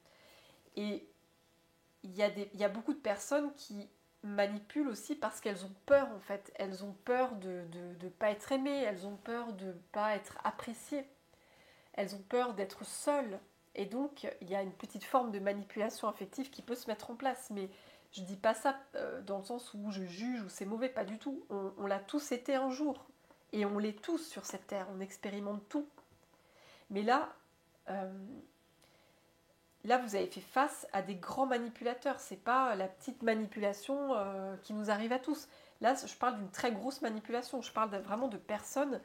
Et il y a beaucoup de personnes qui manipulent aussi parce qu'elles ont peur, en fait. Elles ont peur de ne pas être aimées, elles ont peur de ne pas être appréciées, elles ont peur d'être seules. Et donc, il y a une petite forme de manipulation affective qui peut se mettre en place. Mais je ne dis pas ça dans le sens où je juge ou c'est mauvais, pas du tout. On l'a tous été un jour. Et on l'est tous sur cette terre, on expérimente tout. Mais là, vous avez fait face à des grands manipulateurs. C'est pas la petite manipulation qui nous arrive à tous. Là, je parle d'une très grosse manipulation. Je parle vraiment de personnes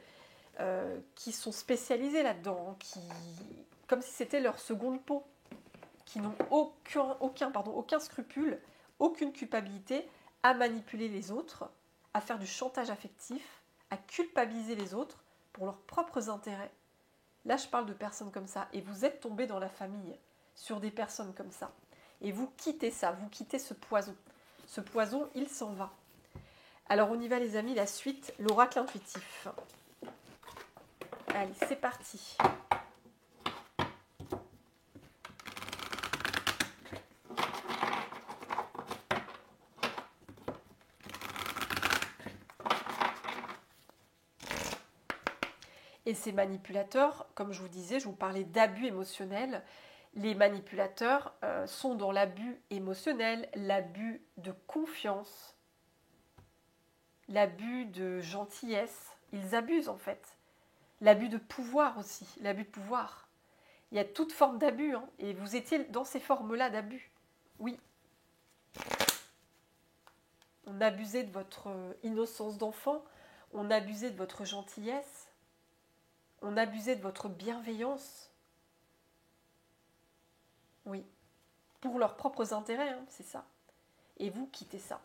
qui sont spécialisées là-dedans, comme si c'était leur seconde peau, qui n'ont aucun scrupule, aucune culpabilité à manipuler les autres, à faire du chantage affectif, à culpabiliser les autres pour leurs propres intérêts. Là, je parle de personnes comme ça. Et vous êtes tombés dans la famille sur des personnes comme ça. Et vous quittez ça, vous quittez ce poison. Ce poison, il s'en va. Alors, on y va les amis, la suite, l'oracle intuitif. Allez, c'est parti. Et ces manipulateurs, comme je vous disais, je vous parlais d'abus émotionnels, Les manipulateurs sont dans l'abus émotionnel, l'abus de confiance, l'abus de gentillesse. Ils abusent en fait. L'abus de pouvoir aussi, l'abus de pouvoir. Il y a toute forme d'abus, hein, et vous étiez dans ces formes-là d'abus. Oui. On abusait de votre innocence d'enfant, on abusait de votre gentillesse, on abusait de votre bienveillance. Oui. Pour leurs propres intérêts, hein, c'est ça. Et vous quittez ça.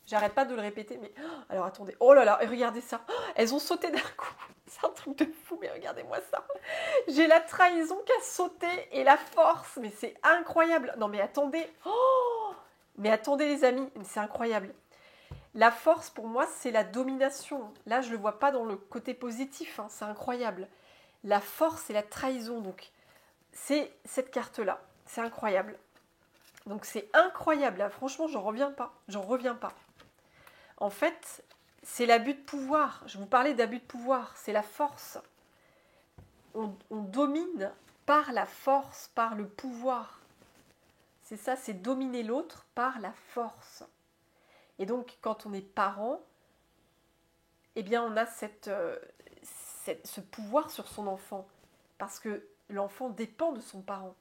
J'arrête pas de le répéter, mais... Alors attendez, oh là là, regardez ça. Elles ont sauté d'un coup. C'est un truc de fou, mais regardez-moi ça. J'ai la trahison qui a sauté et la force, mais c'est incroyable. Non mais attendez. Oh, mais attendez les amis, c'est incroyable. La force pour moi, c'est la domination. Là, je le vois pas dans le côté positif, hein, c'est incroyable. La force et la trahison, donc c'est cette carte-là. C'est incroyable. Donc c'est incroyable, là, franchement, j'en reviens pas. J'en reviens pas. En fait, c'est l'abus de pouvoir. Je vous parlais d'abus de pouvoir, c'est la force. On domine par la force, par le pouvoir. C'est ça, c'est dominer l'autre par la force. Et donc, quand on est parent, eh bien, on a ce pouvoir sur son enfant. Parce que l'enfant dépend de son parent.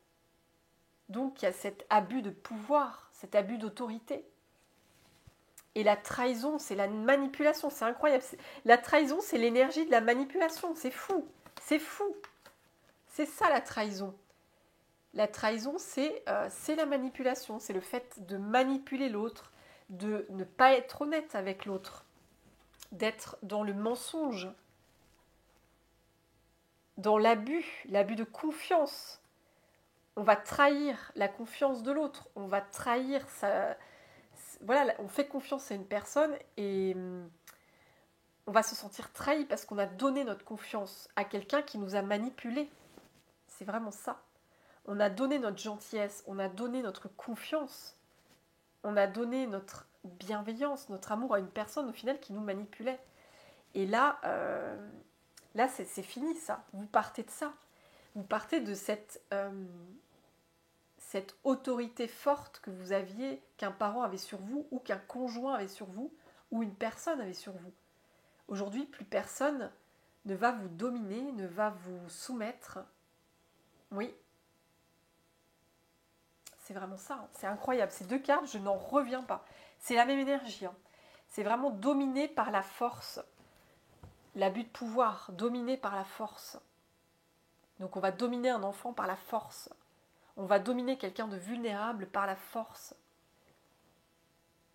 Donc, il y a cet abus de pouvoir, cet abus d'autorité. Et la trahison, c'est la manipulation, c'est incroyable. La trahison, c'est l'énergie de la manipulation, c'est fou, c'est fou. C'est ça la trahison. La trahison, c'est la manipulation, c'est le fait de manipuler l'autre, de ne pas être honnête avec l'autre, d'être dans le mensonge, dans l'abus de confiance. On va trahir la confiance de l'autre, on va trahir voilà, on fait confiance à une personne et on va se sentir trahi parce qu'on a donné notre confiance à quelqu'un qui nous a manipulés. C'est vraiment ça. On a donné notre gentillesse, on a donné notre confiance, on a donné notre bienveillance, notre amour à une personne au final qui nous manipulait. Et là, c'est fini ça. Vous partez de ça. Vous partez de cette autorité forte que vous aviez, qu'un parent avait sur vous, ou qu'un conjoint avait sur vous, ou une personne avait sur vous. Aujourd'hui, plus personne ne va vous dominer, ne va vous soumettre. Oui. C'est vraiment ça. Hein. C'est incroyable. Ces deux cartes, je n'en reviens pas. C'est la même énergie. Hein. C'est vraiment dominé par la force. L'abus de pouvoir, dominé par la force. Donc on va dominer un enfant par la force. On va dominer quelqu'un de vulnérable par la force.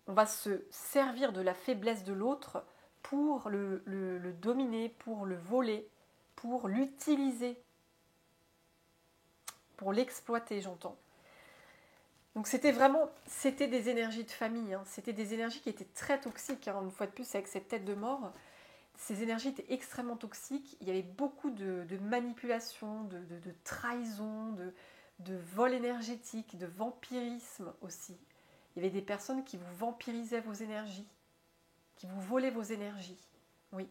On va se servir de la faiblesse de l'autre pour le dominer, pour le voler, pour l'utiliser, pour l'exploiter, j'entends. Donc c'était des énergies de famille, hein. C'était des énergies qui étaient très toxiques, hein. Une fois de plus avec cette tête de mort. Ces énergies étaient extrêmement toxiques, il y avait beaucoup de manipulation, de trahison, de vol énergétique, de vampirisme aussi. Il y avait des personnes qui vous vampirisaient vos énergies, qui vous volaient vos énergies. Oui.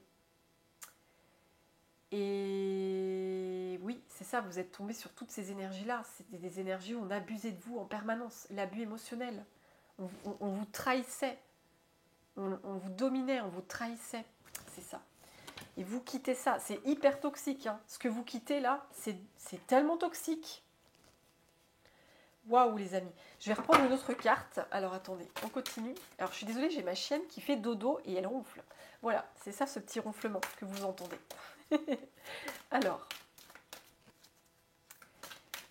Et oui, c'est ça, vous êtes tombé sur toutes ces énergies-là. C'était des énergies où on abusait de vous en permanence. L'abus émotionnel. On vous trahissait. On vous dominait, on vous trahissait. C'est ça. Et vous quittez ça. C'est hyper toxique. Hein. Ce que vous quittez là, c'est tellement toxique. Waouh les amis. Je vais reprendre une autre carte. Alors attendez, on continue. Alors je suis désolée, j'ai ma chienne qui fait dodo et elle ronfle. Voilà, c'est ça ce petit ronflement que vous entendez. Alors,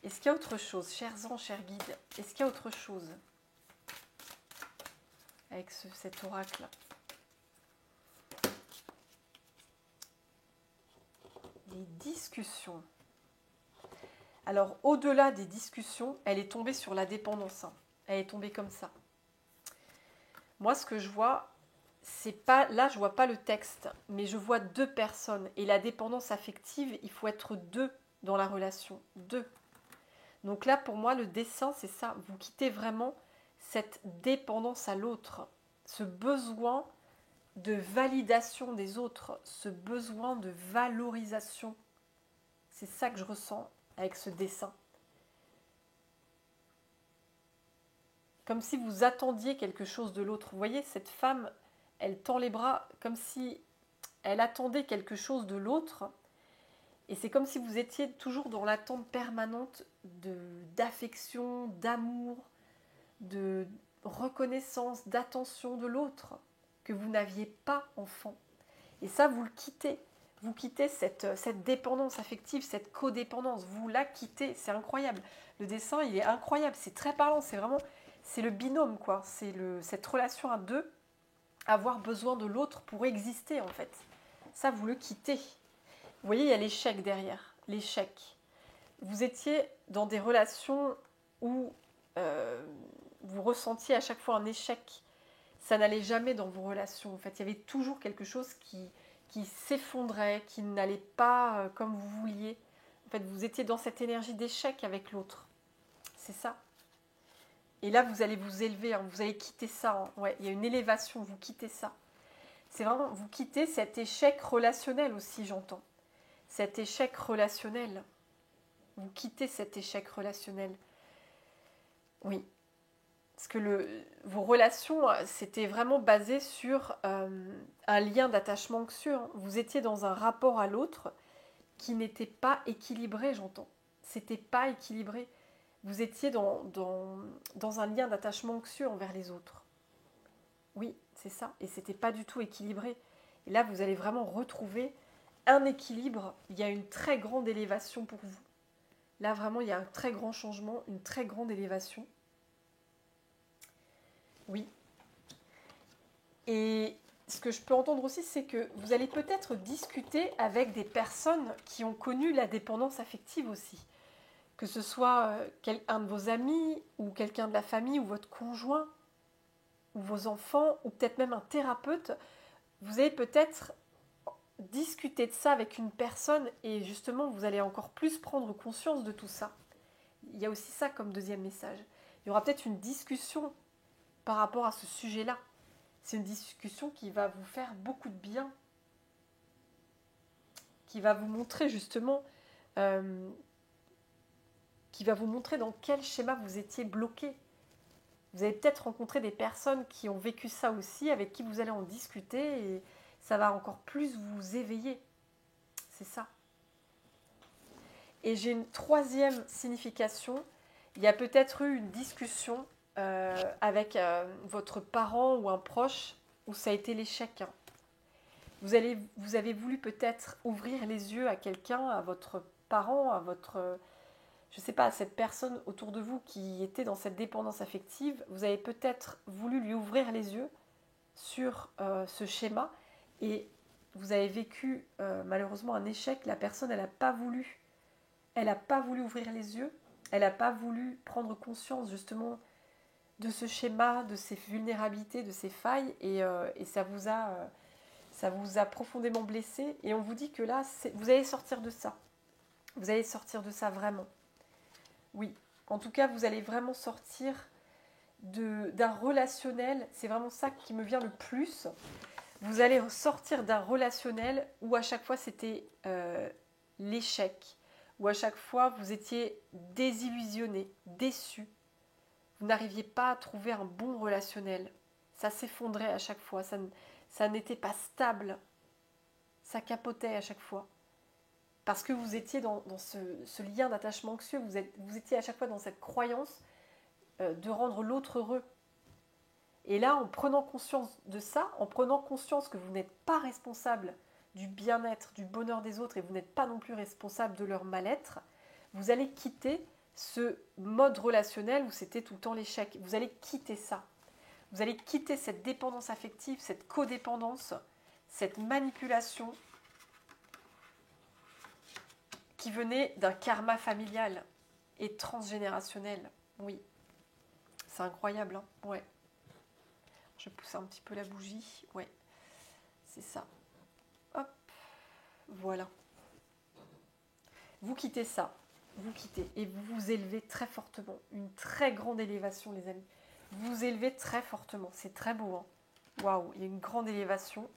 est-ce qu'il y a autre chose, chers anges, chers guides, est-ce qu'il y a autre chose avec cet oracle? Les discussions. Alors, au-delà des discussions, elle est tombée sur la dépendance. Hein. Elle est tombée comme ça. Moi, ce que je vois, c'est pas... Là, je vois pas le texte, mais je vois deux personnes. Et la dépendance affective, il faut être deux dans la relation. Deux. Donc là, pour moi, le dessin, c'est ça. Vous quittez vraiment cette dépendance à l'autre. Ce besoin de validation des autres. Ce besoin de valorisation. C'est ça que je ressens avec ce dessin. comme si vous attendiez quelque chose de l'autre. Vous voyez, cette femme, elle tend les bras comme si elle attendait quelque chose de l'autre. Et c'est comme si vous étiez toujours dans l'attente permanente d'affection, d'amour, de reconnaissance, d'attention de l'autre, que vous n'aviez pas enfant. Et ça, vous le quittez. Vous quittez cette dépendance affective, cette codépendance. Vous la quittez. C'est incroyable. Le dessin, il est incroyable. C'est très parlant. C'est le binôme, quoi. C'est cette relation à deux, avoir besoin de l'autre pour exister, en fait. Ça, vous le quittez. Vous voyez, il y a l'échec derrière. L'échec. Vous étiez dans des relations où vous ressentiez à chaque fois un échec. Ça n'allait jamais dans vos relations. En fait, il y avait toujours quelque chose qui s'effondrait, qui n'allait pas comme vous vouliez. En fait, vous étiez dans cette énergie d'échec avec l'autre. C'est ça. Et là, vous allez vous élever, hein, vous allez quitter ça. Hein. Ouais, il y a une élévation, vous quittez ça. C'est vraiment, vous quittez cet échec relationnel aussi, j'entends. Cet échec relationnel. Vous quittez cet échec relationnel. Oui. Parce que vos relations, c'était vraiment basé sur un lien d'attachement anxieux. Hein. Vous étiez dans un rapport à l'autre qui n'était pas équilibré, j'entends. C'était pas équilibré. Vous étiez dans un lien d'attachement anxieux envers les autres. Oui, c'est ça. Et c'était pas du tout équilibré. Et là, vous allez vraiment retrouver un équilibre. Il y a une très grande élévation pour vous. Là, vraiment, il y a un très grand changement, une très grande élévation. Oui. Et ce que je peux entendre aussi, c'est que vous allez peut-être discuter avec des personnes qui ont connu la dépendance affective aussi. Que ce soit un de vos amis, ou quelqu'un de la famille, ou votre conjoint, ou vos enfants, ou peut-être même un thérapeute. Vous allez peut-être discuter de ça avec une personne et justement, vous allez encore plus prendre conscience de tout ça. Il y a aussi ça comme deuxième message. Il y aura peut-être une discussion par rapport à ce sujet-là. C'est une discussion qui va vous faire beaucoup de bien, qui va vous montrer justement, qui va vous montrer dans quel schéma vous étiez bloqué. Vous allez peut-être rencontrer des personnes qui ont vécu ça aussi, avec qui vous allez en discuter et ça va encore plus vous éveiller. C'est ça. Et j'ai une troisième signification. Il y a peut-être eu une discussion avec votre parent ou un proche où ça a été l'échec. Vous avez voulu peut-être ouvrir les yeux à quelqu'un, à votre parent, à votre, je ne sais pas, à cette personne autour de vous qui était dans cette dépendance affective. Vous avez peut-être voulu lui ouvrir les yeux sur ce schéma et vous avez vécu malheureusement un échec. La personne, elle n'a pas voulu. Elle n'a pas voulu ouvrir les yeux. Elle n'a pas voulu prendre conscience justement de ce schéma, de ses vulnérabilités, de ses failles. Et ça vous a profondément blessé. Et on vous dit que là, vous allez sortir de ça. Vous allez sortir de ça vraiment. Oui. En tout cas, vous allez vraiment sortir d'un relationnel. C'est vraiment ça qui me vient le plus. Vous allez sortir d'un relationnel où à chaque fois c'était l'échec, où à chaque fois vous étiez désillusionné, déçu. Vous n'arriviez pas à trouver un bon relationnel. Ça s'effondrait à chaque fois, ça n'était pas stable. Ça capotait à chaque fois. Parce que vous étiez dans ce lien d'attachement anxieux, vous étiez à chaque fois dans cette croyance de rendre l'autre heureux. Et là, en prenant conscience de ça, en prenant conscience que vous n'êtes pas responsable du bien-être, du bonheur des autres et vous n'êtes pas non plus responsable de leur mal-être, vous allez quitter ce mode relationnel où c'était tout le temps l'échec. Vous allez quitter ça. Vous allez quitter cette dépendance affective, cette codépendance, cette manipulation qui venait d'un karma familial et transgénérationnel. Oui, c'est incroyable, hein. Ouais. Je pousse un petit peu la bougie. Ouais, c'est ça. Hop, voilà. Vous quittez ça. Vous quittez et vous vous élevez très fortement. Une très grande élévation, les amis. Vous vous élevez très fortement. C'est très beau. Hein. Waouh, il y a une grande élévation.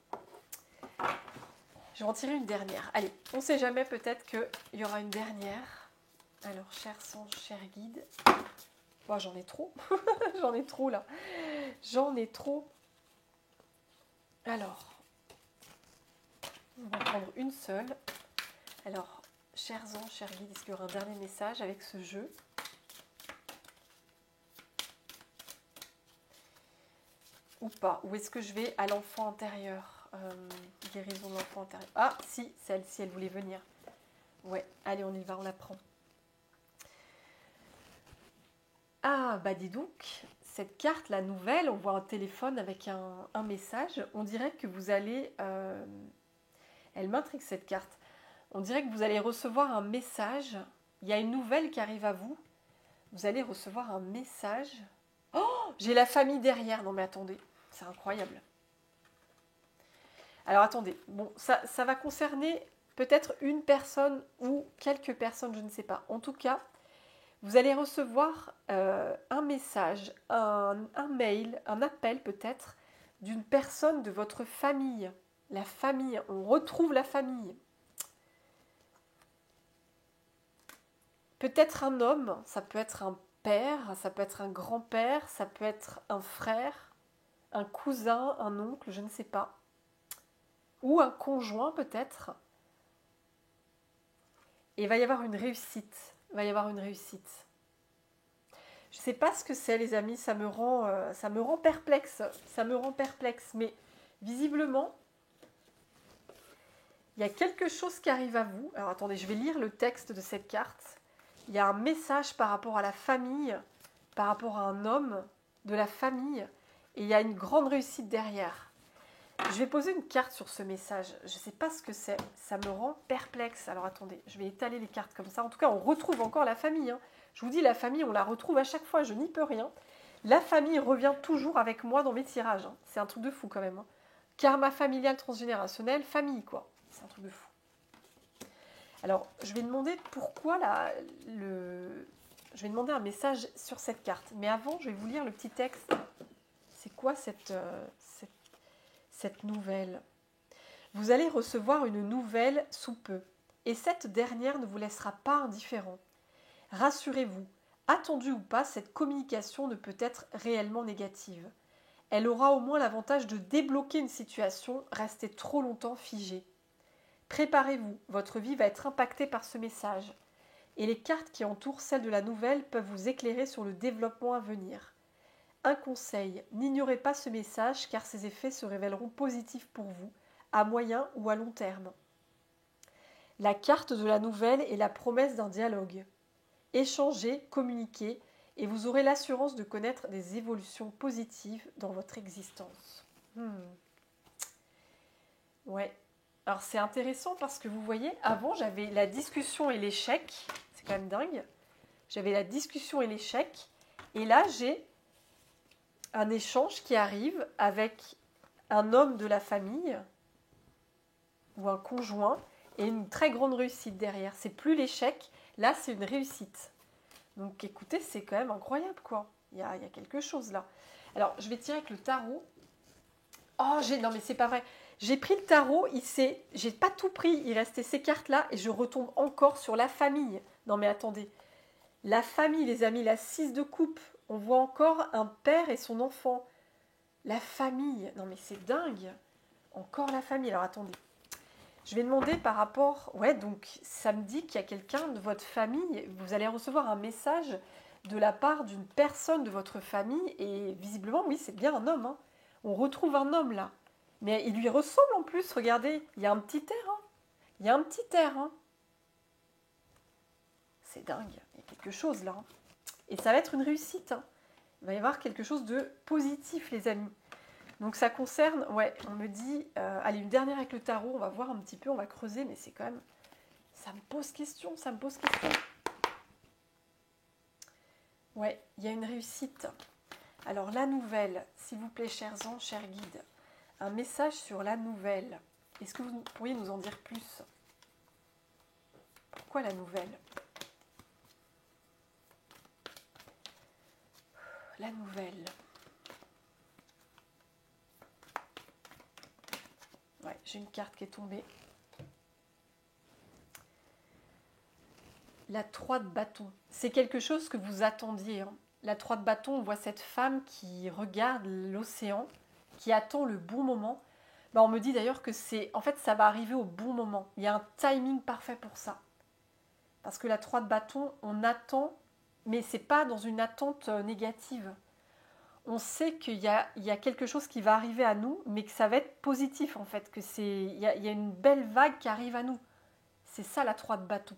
Je vais en tirer une dernière. Allez, on ne sait jamais, peut-être qu'il y aura une dernière. Alors, cher sang, cher guide. Bon, j'en ai trop. J'en ai trop là. J'en ai trop. Alors, on va prendre une seule. Alors, chers anges, chers guides, est-ce qu'il y aura un dernier message avec ce jeu? Ou pas? Ou est-ce que je vais à l'enfant intérieur? Guérison de l'enfant intérieur. Ah, si, celle-ci, elle voulait venir. Ouais, allez, on y va, on la prend. Ah, bah dis donc, cette carte, la nouvelle, on voit un téléphone avec un message. On dirait que vous allez... elle m'intrigue cette carte. On dirait que vous allez recevoir un message. Il y a une nouvelle qui arrive à vous. Vous allez recevoir un message. Oh, j'ai la famille derrière. Non mais attendez, c'est incroyable. Alors attendez, bon, ça va concerner peut-être une personne ou quelques personnes, je ne sais pas. En tout cas, vous allez recevoir un message, un mail, un appel peut-être d'une personne de votre famille. La famille, on retrouve la famille. Peut-être un homme, ça peut être un père, ça peut être un grand-père, ça peut être un frère, un cousin, un oncle, je ne sais pas. Ou un conjoint peut-être. Et il va y avoir une réussite. Il va y avoir une réussite. Je ne sais pas ce que c'est, les amis, ça me rend perplexe. Ça me rend perplexe. Mais visiblement, il y a quelque chose qui arrive à vous. Alors attendez, je vais lire le texte de cette carte. Il y a un message par rapport à la famille, par rapport à un homme de la famille, et il y a une grande réussite derrière. Je vais poser une carte sur ce message. Je ne sais pas ce que c'est. Ça me rend perplexe. Alors attendez, je vais étaler les cartes comme ça. En tout cas, on retrouve encore la famille. Hein. Je vous dis, la famille, on la retrouve à chaque fois. Je n'y peux rien. La famille revient toujours avec moi dans mes tirages. Hein. C'est un truc de fou quand même. Hein. Karma familial transgénérationnel, famille quoi. C'est un truc de fou. Alors, je vais demander pourquoi je vais demander un message sur cette carte. Mais avant, je vais vous lire le petit texte. C'est quoi cette nouvelle? Vous allez recevoir une nouvelle sous peu. Et cette dernière ne vous laissera pas indifférent. Rassurez-vous, attendue ou pas, cette communication ne peut être réellement négative. Elle aura au moins l'avantage de débloquer une situation restée trop longtemps figée. Préparez-vous, votre vie va être impactée par ce message. Et les cartes qui entourent celle de la nouvelle peuvent vous éclairer sur le développement à venir. Un conseil, n'ignorez pas ce message car ses effets se révéleront positifs pour vous, à moyen ou à long terme. La carte de la nouvelle est la promesse d'un dialogue. Échangez, communiquez et vous aurez l'assurance de connaître des évolutions positives dans votre existence. Ouais. Alors c'est intéressant parce que vous voyez, avant j'avais la discussion et l'échec, c'est quand même dingue. J'avais la discussion et l'échec, et là j'ai un échange qui arrive avec un homme de la famille ou un conjoint et une très grande réussite derrière. C'est plus l'échec, là c'est une réussite. Donc écoutez, c'est quand même incroyable quoi. Il y a quelque chose là. Alors je vais tirer avec le tarot. Oh, non mais c'est pas vrai. J'ai pris le tarot, j'ai pas tout pris, il restait ces cartes-là et je retombe encore sur la famille. Non mais attendez, la famille les amis, la 6 de coupe, on voit encore un père et son enfant. La famille, non mais c'est dingue. Encore la famille, alors attendez. Je vais demander par rapport, ouais donc ça me dit qu'il y a quelqu'un de votre famille, vous allez recevoir un message de la part d'une personne de votre famille et visiblement oui c'est bien un homme. Hein. On retrouve un homme là. Mais il lui ressemble en plus, regardez, il y a un petit air. Hein. Il y a un petit air. Hein. C'est dingue, il y a quelque chose là. Hein. Et ça va être une réussite. Hein. Il va y avoir quelque chose de positif, les amis. Donc ça concerne, ouais, on me dit, allez, une dernière avec le tarot, on va voir un petit peu, on va creuser, mais c'est quand même, ça me pose question, ça me pose question. Ouais, il y a une réussite. Alors la nouvelle, s'il vous plaît, chers anges, chers guides, un message sur la nouvelle. Est-ce que vous pourriez nous en dire plus? Pourquoi la nouvelle? La nouvelle. Ouais, j'ai une carte qui est tombée. La 3 de bâton. C'est quelque chose que vous attendiez. Hein. la 3 de bâton, on voit cette femme qui regarde l'océan, qui attend le bon moment. Ben, on me dit d'ailleurs que en fait, ça va arriver au bon moment. Il y a un timing parfait pour ça. Parce que la 3 de bâton, on attend, mais c'est pas dans une attente négative. On sait qu'il y a quelque chose qui va arriver à nous, mais que ça va être positif en fait, il y a une belle vague qui arrive à nous. C'est ça la 3 de bâton.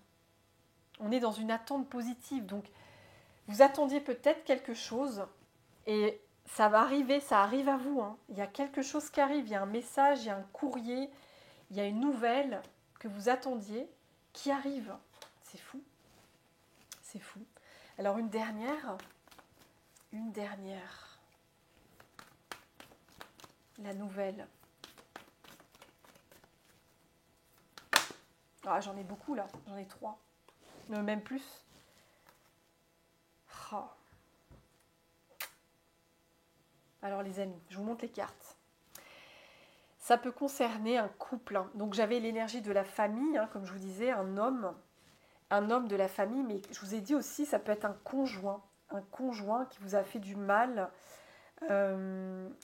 On est dans une attente positive. Donc, vous attendiez peut-être quelque chose et ça va arriver, ça arrive à vous. Hein. Il y a quelque chose qui arrive, il y a un message, il y a un courrier, il y a une nouvelle que vous attendiez qui arrive. C'est fou. C'est fou. Alors une dernière. La nouvelle. Ah, j'en ai beaucoup là, j'en ai 3. Même plus. Oh. Alors les amis, je vous montre les cartes. Ça peut concerner un couple. Hein. Donc j'avais l'énergie de la famille, hein, comme je vous disais, un homme de la famille, mais je vous ai dit aussi, ça peut être un conjoint qui vous a fait du mal,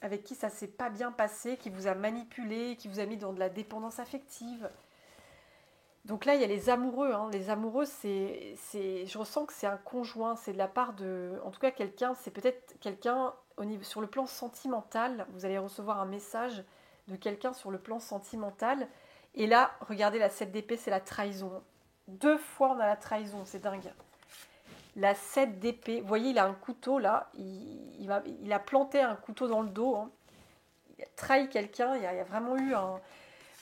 avec qui ça s'est pas bien passé, qui vous a manipulé, qui vous a mis dans de la dépendance affective. Donc là, il y a les amoureux. Hein. Les amoureux, je ressens que c'est un conjoint, c'est de la part de, en tout cas quelqu'un, c'est peut-être quelqu'un sur le plan sentimental. Vous allez recevoir un message de quelqu'un sur le plan sentimental. Et là, regardez la 7 d'épée, c'est la trahison. 2 fois on a la trahison, c'est dingue. La 7 d'épée, vous voyez, il a un couteau là, il a planté un couteau dans le dos. Hein. Il a trahi quelqu'un, il y a vraiment eu un...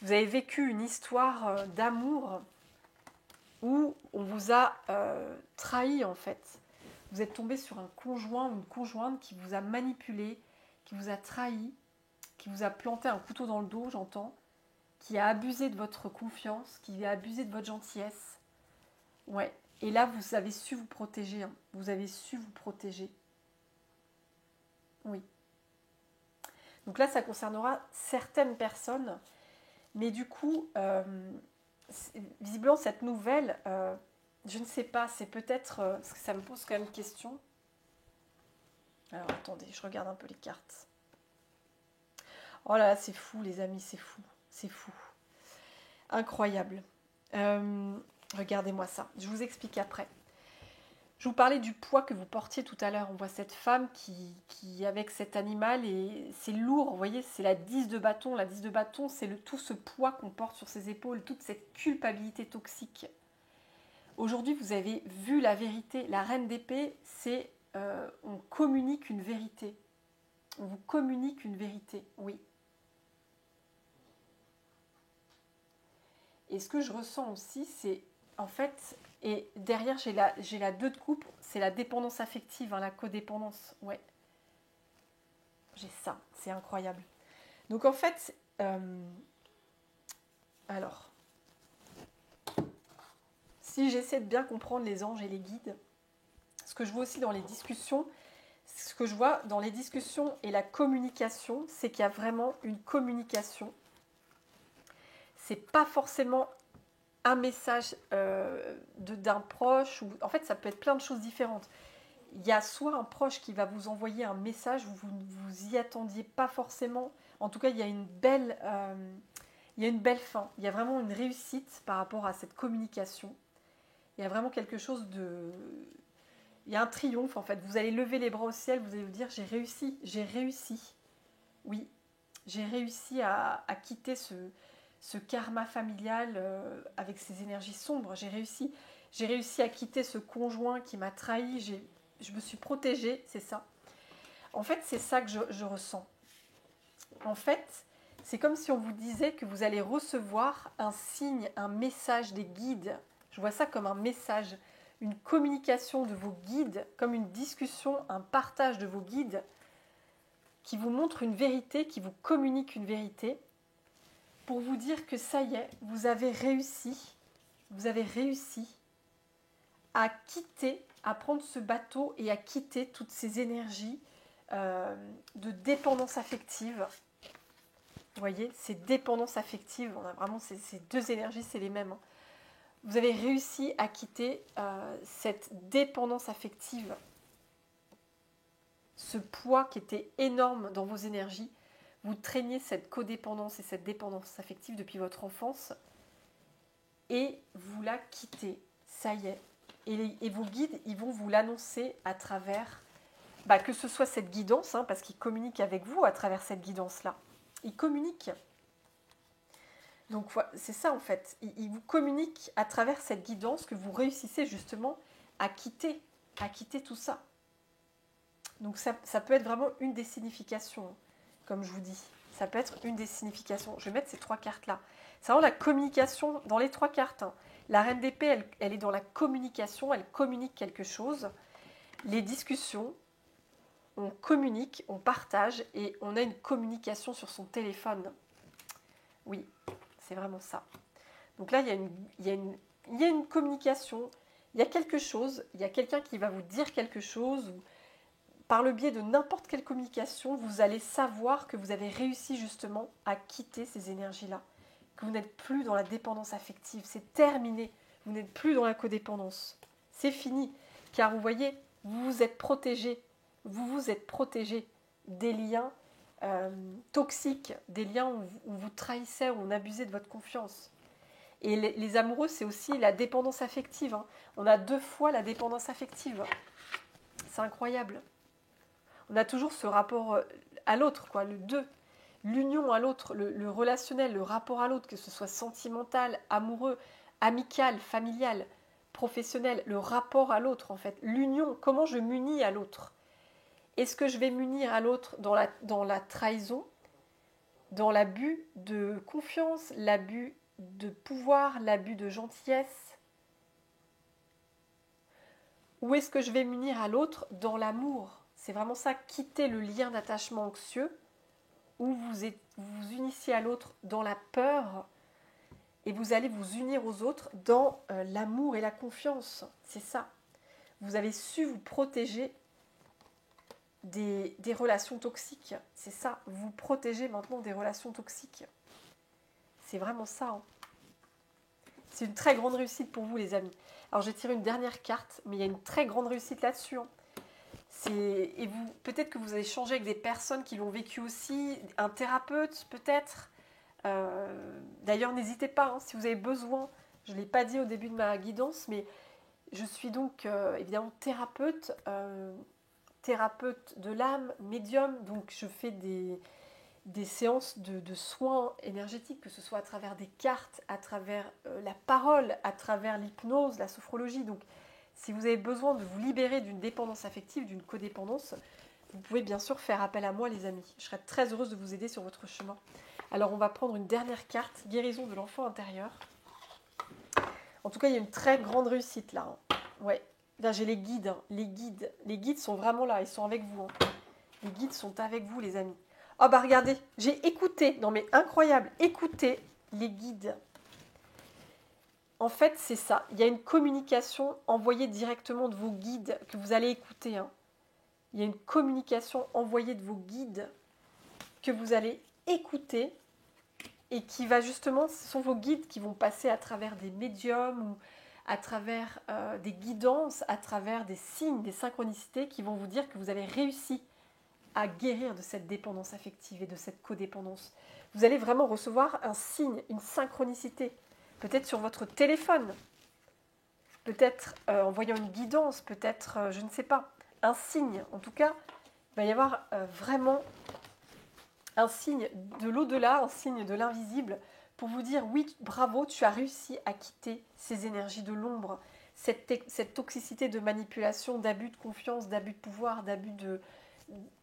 Vous avez vécu une histoire d'amour où on vous a trahi en fait. Vous êtes tombé sur un conjoint ou une conjointe qui vous a manipulé, qui vous a trahi, qui vous a planté un couteau dans le dos, j'entends, qui a abusé de votre confiance, qui a abusé de votre gentillesse. Ouais. Et là, vous avez su vous protéger. Hein. Vous avez su vous protéger. Oui. Donc là, ça concernera certaines personnes. Mais du coup, visiblement, cette nouvelle, je ne sais pas, c'est peut-être... parce que ça me pose quand même question. Alors, attendez, je regarde un peu les cartes. Oh là là, c'est fou, les amis, c'est fou. C'est fou. Incroyable. Regardez-moi ça. Je vous explique après. Je vous parlais du poids que vous portiez tout à l'heure. On voit cette femme qui avec cet animal, et c'est lourd, vous voyez, c'est la 10 de bâton. La 10 de bâton, c'est tout ce poids qu'on porte sur ses épaules, toute cette culpabilité toxique. Aujourd'hui, vous avez vu la vérité. La reine d'épée, c'est on communique une vérité. On vous communique une vérité, oui. Et ce que je ressens aussi, c'est en fait... Et derrière, j'ai la 2 de coupe, c'est la dépendance affective, hein, la codépendance. Ouais. J'ai ça, c'est incroyable. Donc en fait, alors, si j'essaie de bien comprendre les anges et les guides, ce que je vois aussi dans les discussions, ce que je vois dans les discussions et la communication, c'est qu'il y a vraiment une communication. C'est pas forcément un message d'un proche, ou en fait ça peut être plein de choses différentes. Il y a soit un proche qui va vous envoyer un message où vous ne vous y attendiez pas forcément, en tout cas il y a une belle fin, il y a vraiment une réussite par rapport à cette communication, il y a vraiment quelque chose de... Il y a un triomphe en fait, vous allez lever les bras au ciel, vous allez vous dire j'ai réussi, oui, j'ai réussi à quitter ce karma familial avec ces énergies sombres. J'ai réussi à quitter ce conjoint qui m'a trahi. Je me suis protégée, c'est ça. En fait, c'est ça que je ressens. En fait, c'est comme si on vous disait que vous allez recevoir un signe, un message des guides. Je vois ça comme un message, une communication de vos guides, comme une discussion, un partage de vos guides qui vous montre une vérité, qui vous communique une vérité, pour vous dire que ça y est, vous avez réussi à quitter, à prendre ce bateau et à quitter toutes ces énergies de dépendance affective. Vous voyez, ces dépendances affectives, on a vraiment ces 2 énergies, c'est les mêmes. Hein. Vous avez réussi à quitter cette dépendance affective. ce poids qui était énorme dans vos énergies. Vous traîniez cette codépendance et cette dépendance affective depuis votre enfance et vous la quittez. Ça y est. Et vos guides, ils vont vous l'annoncer à travers, que ce soit cette guidance, parce qu'ils communiquent avec vous à travers cette guidance-là. Ils communiquent. Donc c'est ça en fait. Ils vous communiquent à travers cette guidance que vous réussissez justement à quitter tout ça. Donc ça peut être vraiment une des significations, comme je vous dis. Ça peut être une des significations. Je vais mettre ces 3 cartes-là. C'est vraiment la communication dans les 3 cartes. La reine d'épée, elle est dans la communication, elle communique quelque chose. Les discussions, on communique, on partage et on a une communication sur son téléphone. Oui, c'est vraiment ça. Donc là, il y a une communication, il y a quelque chose, il y a quelqu'un qui va vous dire quelque chose, ou par le biais de n'importe quelle communication, vous allez savoir que vous avez réussi justement à quitter ces énergies-là, que vous n'êtes plus dans la dépendance affective, c'est terminé, vous n'êtes plus dans la codépendance, c'est fini, car vous voyez, vous vous êtes protégé des liens toxiques, des liens où vous trahissez, où on abusait de votre confiance. Et les amoureux, c'est aussi la dépendance affective. On a 2 fois la dépendance affective. C'est incroyable. On a toujours ce rapport à l'autre, le 2. L'union à l'autre, le relationnel, le rapport à l'autre, que ce soit sentimental, amoureux, amical, familial, professionnel, le rapport à l'autre en fait. L'union, comment je m'unis à l'autre. Est-ce que je vais m'unir à l'autre dans la trahison, dans l'abus de confiance, l'abus de pouvoir, l'abus de gentillesse? Ou est-ce que je vais m'unir à l'autre dans l'amour? C'est vraiment ça, quitter le lien d'attachement anxieux, où vous vous unissez à l'autre dans la peur, et vous allez vous unir aux autres dans l'amour et la confiance. C'est ça. Vous avez su vous protéger des relations toxiques. C'est ça, vous protégez maintenant des relations toxiques. C'est vraiment ça. C'est une très grande réussite pour vous, les amis. Alors, j'ai tiré une dernière carte, mais il y a une très grande réussite là-dessus. Et peut-être que vous avez changé avec des personnes qui l'ont vécu aussi, un thérapeute peut-être. D'ailleurs, n'hésitez pas, si vous avez besoin, je ne l'ai pas dit au début de ma guidance, mais je suis donc évidemment thérapeute de l'âme, médium, donc je fais des séances de soins énergétiques, que ce soit à travers des cartes, à travers la parole, à travers l'hypnose, la sophrologie. Donc si vous avez besoin de vous libérer d'une dépendance affective, d'une codépendance, vous pouvez bien sûr faire appel à moi, les amis. Je serai très heureuse de vous aider sur votre chemin. Alors on va prendre une dernière carte, guérison de l'enfant intérieur. En tout cas, il y a une très grande réussite là. Ouais. Là, j'ai les guides. Les guides sont vraiment là, ils sont avec vous. Les guides sont avec vous, les amis. Oh bah regardez, j'ai écouté, non mais incroyable, écoutez les guides. En fait, c'est ça. Il y a une communication envoyée directement de vos guides que vous allez écouter. Il y a une communication envoyée de vos guides que vous allez écouter et qui va justement, ce sont vos guides qui vont passer à travers des médiums ou à travers des guidances, à travers des signes, des synchronicités qui vont vous dire que vous avez réussi à guérir de cette dépendance affective et de cette codépendance. Vous allez vraiment recevoir un signe, une synchronicité, peut-être sur votre téléphone, peut-être en voyant une guidance, peut-être, je ne sais pas, un signe. En tout cas, il va y avoir vraiment un signe de l'au-delà, un signe de l'invisible, pour vous dire oui, bravo, tu as réussi à quitter ces énergies de l'ombre, cette toxicité de manipulation, d'abus de confiance, d'abus de pouvoir, d'abus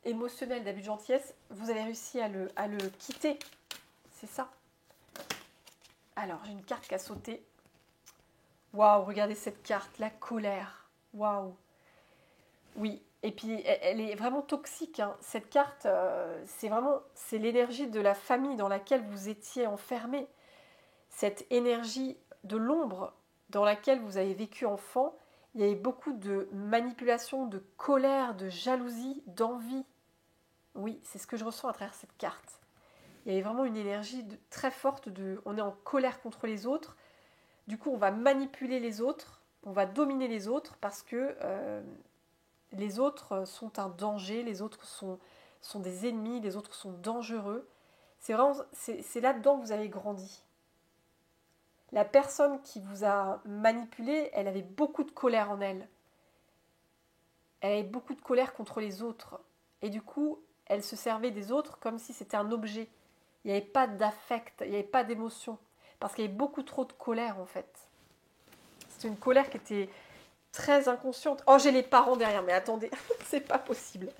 émotionnel, d'abus de gentillesse, vous avez réussi à le quitter. C'est ça. Alors, j'ai une carte qui a sauté. Waouh, regardez cette carte, la colère. Waouh. Oui, et puis elle est vraiment toxique. Cette carte, c'est l'énergie de la famille dans laquelle vous étiez enfermé. Cette énergie de l'ombre dans laquelle vous avez vécu enfant. Il y avait beaucoup de manipulation, de colère, de jalousie, d'envie. Oui, c'est ce que je ressens à travers cette carte. Il y avait vraiment une énergie très forte on est en colère contre les autres. Du coup, on va manipuler les autres, on va dominer les autres parce que les autres sont un danger, les autres sont des ennemis, les autres sont dangereux. C'est là-dedans que vous avez grandi. La personne qui vous a manipulé, elle avait beaucoup de colère en elle. Elle avait beaucoup de colère contre les autres. Et du coup, elle se servait des autres comme si c'était un objet. Il n'y avait pas d'affect, il n'y avait pas d'émotion. Parce qu'il y avait beaucoup trop de colère en fait. C'était une colère qui était très inconsciente. Oh, j'ai les parents derrière, mais attendez, c'est pas possible.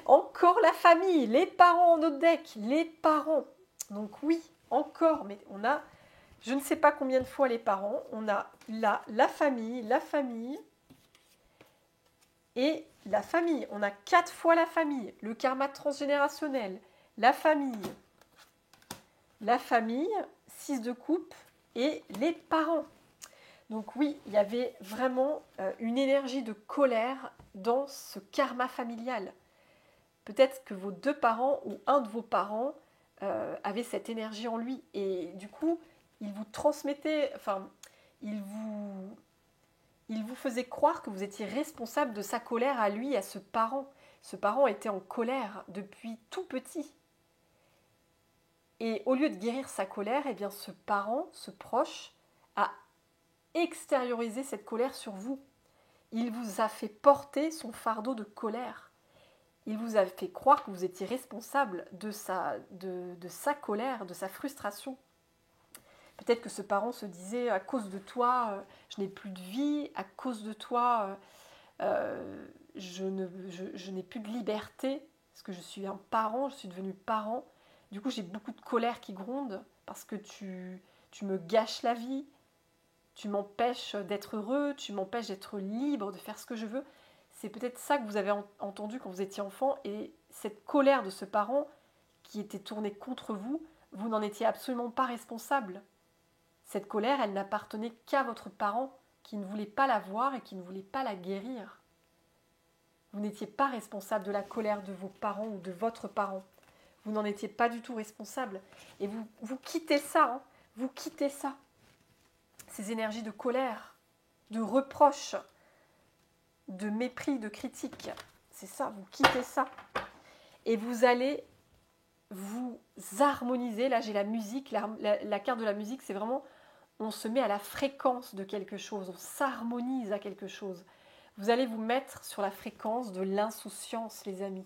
Encore la famille, les parents en notre deck, les parents. Donc oui, encore, mais on a, je ne sais pas combien de fois les parents, on a la famille et la famille. On a 4 fois la famille, le karma transgénérationnel, la famille, 6 de coupe et les parents. Donc oui, il y avait vraiment une énergie de colère dans ce karma familial. Peut-être que vos 2 parents ou un de vos parents avait cette énergie en lui. Et du coup, il vous transmettait, enfin, il vous faisait croire que vous étiez responsable de sa colère à lui, à ce parent. Ce parent était en colère depuis tout petit. Et au lieu de guérir sa colère, eh bien ce parent, ce proche, a extériorisé cette colère sur vous. Il vous a fait porter son fardeau de colère. Il vous a fait croire que vous étiez responsable de sa colère, de sa frustration. Peut-être que ce parent se disait, à cause de toi, je n'ai plus de vie, à cause de toi, je n'ai plus de liberté, parce que je suis un parent, je suis devenue parent. Du coup, j'ai beaucoup de colère qui gronde, parce que tu me gâches la vie, tu m'empêches d'être heureux, tu m'empêches d'être libre, de faire ce que je veux. C'est peut-être ça que vous avez entendu quand vous étiez enfant, et cette colère de ce parent qui était tournée contre vous, vous n'en étiez absolument pas responsable. Cette colère, elle n'appartenait qu'à votre parent qui ne voulait pas la voir et qui ne voulait pas la guérir. Vous n'étiez pas responsable de la colère de vos parents ou de votre parent. Vous n'en étiez pas du tout responsable. Et vous quittez ça, hein. Vous quittez ça. Ces énergies de colère, de reproche, de mépris, de critique. C'est ça, vous quittez ça. Et vous allez vous harmoniser. Là, j'ai la musique. La carte de la musique, c'est vraiment, on se met à la fréquence de quelque chose. On s'harmonise à quelque chose. Vous allez vous mettre sur la fréquence de l'insouciance, les amis.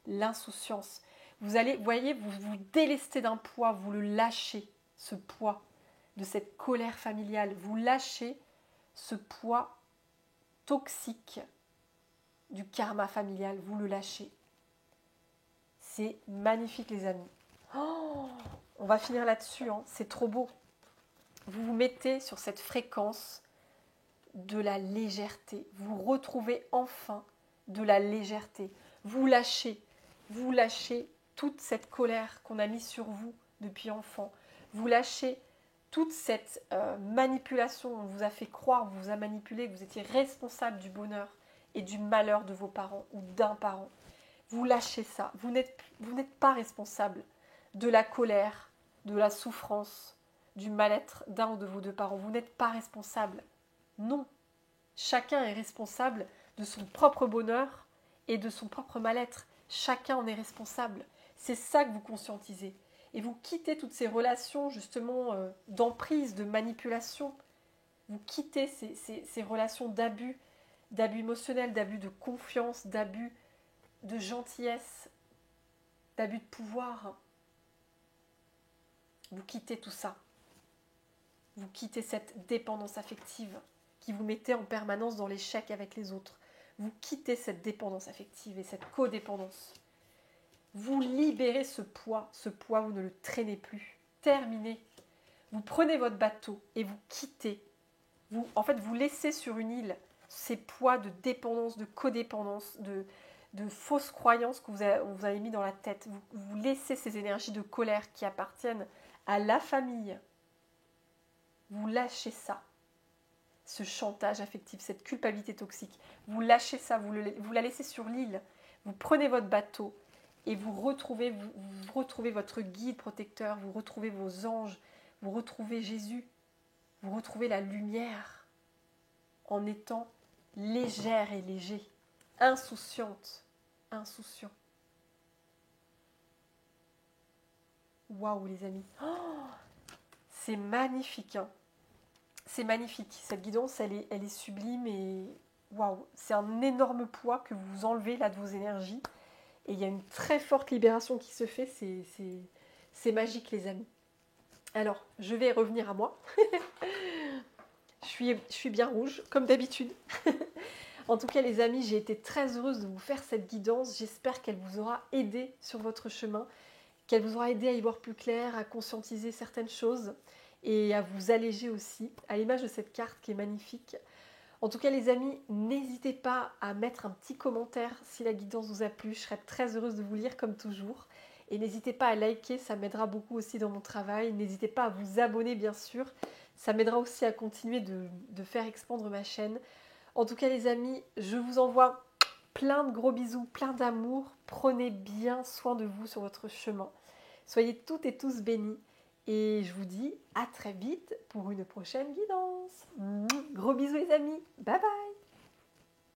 L'insouciance. Vous allez, voyez, vous délestez d'un poids, vous le lâchez, ce poids de cette colère familiale. Vous lâchez ce poids toxique du karma familial. Vous le lâchez. C'est magnifique, les amis. Oh, on va finir là-dessus, hein. C'est trop beau. Vous vous mettez sur cette fréquence de la légèreté. Vous retrouvez enfin de la légèreté. Vous lâchez toute cette colère qu'on a mise sur vous depuis enfant. Vous lâchez toute cette manipulation. On vous a fait croire, on vous a manipulé, que vous étiez responsable du bonheur et du malheur de vos parents ou d'un parent. Vous lâchez ça. Vous n'êtes pas responsable de la colère, de la souffrance, du mal-être d'un ou de vos 2 parents. Vous n'êtes pas responsable. Non. Chacun est responsable de son propre bonheur et de son propre mal-être. Chacun en est responsable. C'est ça que vous conscientisez. Et vous quittez toutes ces relations justement d'emprise, de manipulation. Vous quittez ces relations d'abus émotionnel, d'abus de confiance, d'abus de gentillesse, d'abus de pouvoir. Vous quittez tout ça. Vous quittez cette dépendance affective qui vous mettait en permanence dans l'échec avec les autres. Vous quittez cette dépendance affective et cette codépendance. Vous libérez ce poids, vous ne le traînez plus. Terminé. Vous prenez votre bateau et vous quittez. Vous laissez sur une île ces poids de dépendance, de codépendance, de fausses croyances que vous avez mis dans la tête. Vous laissez ces énergies de colère qui appartiennent à la famille. Vous lâchez ça. Ce chantage affectif, cette culpabilité toxique. Vous lâchez ça, vous la laissez sur l'île. Vous prenez votre bateau et vous retrouvez votre guide protecteur, vous retrouvez vos anges, vous retrouvez Jésus, vous retrouvez la lumière en étant légère et léger. insouciante, insouciant. Waouh les amis, c'est magnifique, hein. C'est magnifique, cette guidance elle est sublime et waouh, c'est un énorme poids que vous enlevez là de vos énergies et il y a une très forte libération qui se fait, c'est magique les amis. Alors, je vais revenir à moi. Je suis bien rouge, comme d'habitude. En tout cas, les amis, j'ai été très heureuse de vous faire cette guidance. J'espère qu'elle vous aura aidé sur votre chemin, qu'elle vous aura aidé à y voir plus clair, à conscientiser certaines choses et à vous alléger aussi, à l'image de cette carte qui est magnifique. En tout cas, les amis, n'hésitez pas à mettre un petit commentaire si la guidance vous a plu. Je serai très heureuse de vous lire comme toujours. Et n'hésitez pas à liker, ça m'aidera beaucoup aussi dans mon travail. N'hésitez pas à vous abonner, bien sûr. Ça m'aidera aussi à continuer de faire expandre ma chaîne. En tout cas, les amis, je vous envoie plein de gros bisous, plein d'amour. Prenez bien soin de vous sur votre chemin. Soyez toutes et tous bénis. Et je vous dis à très vite pour une prochaine guidance. Gros bisous les amis. Bye bye.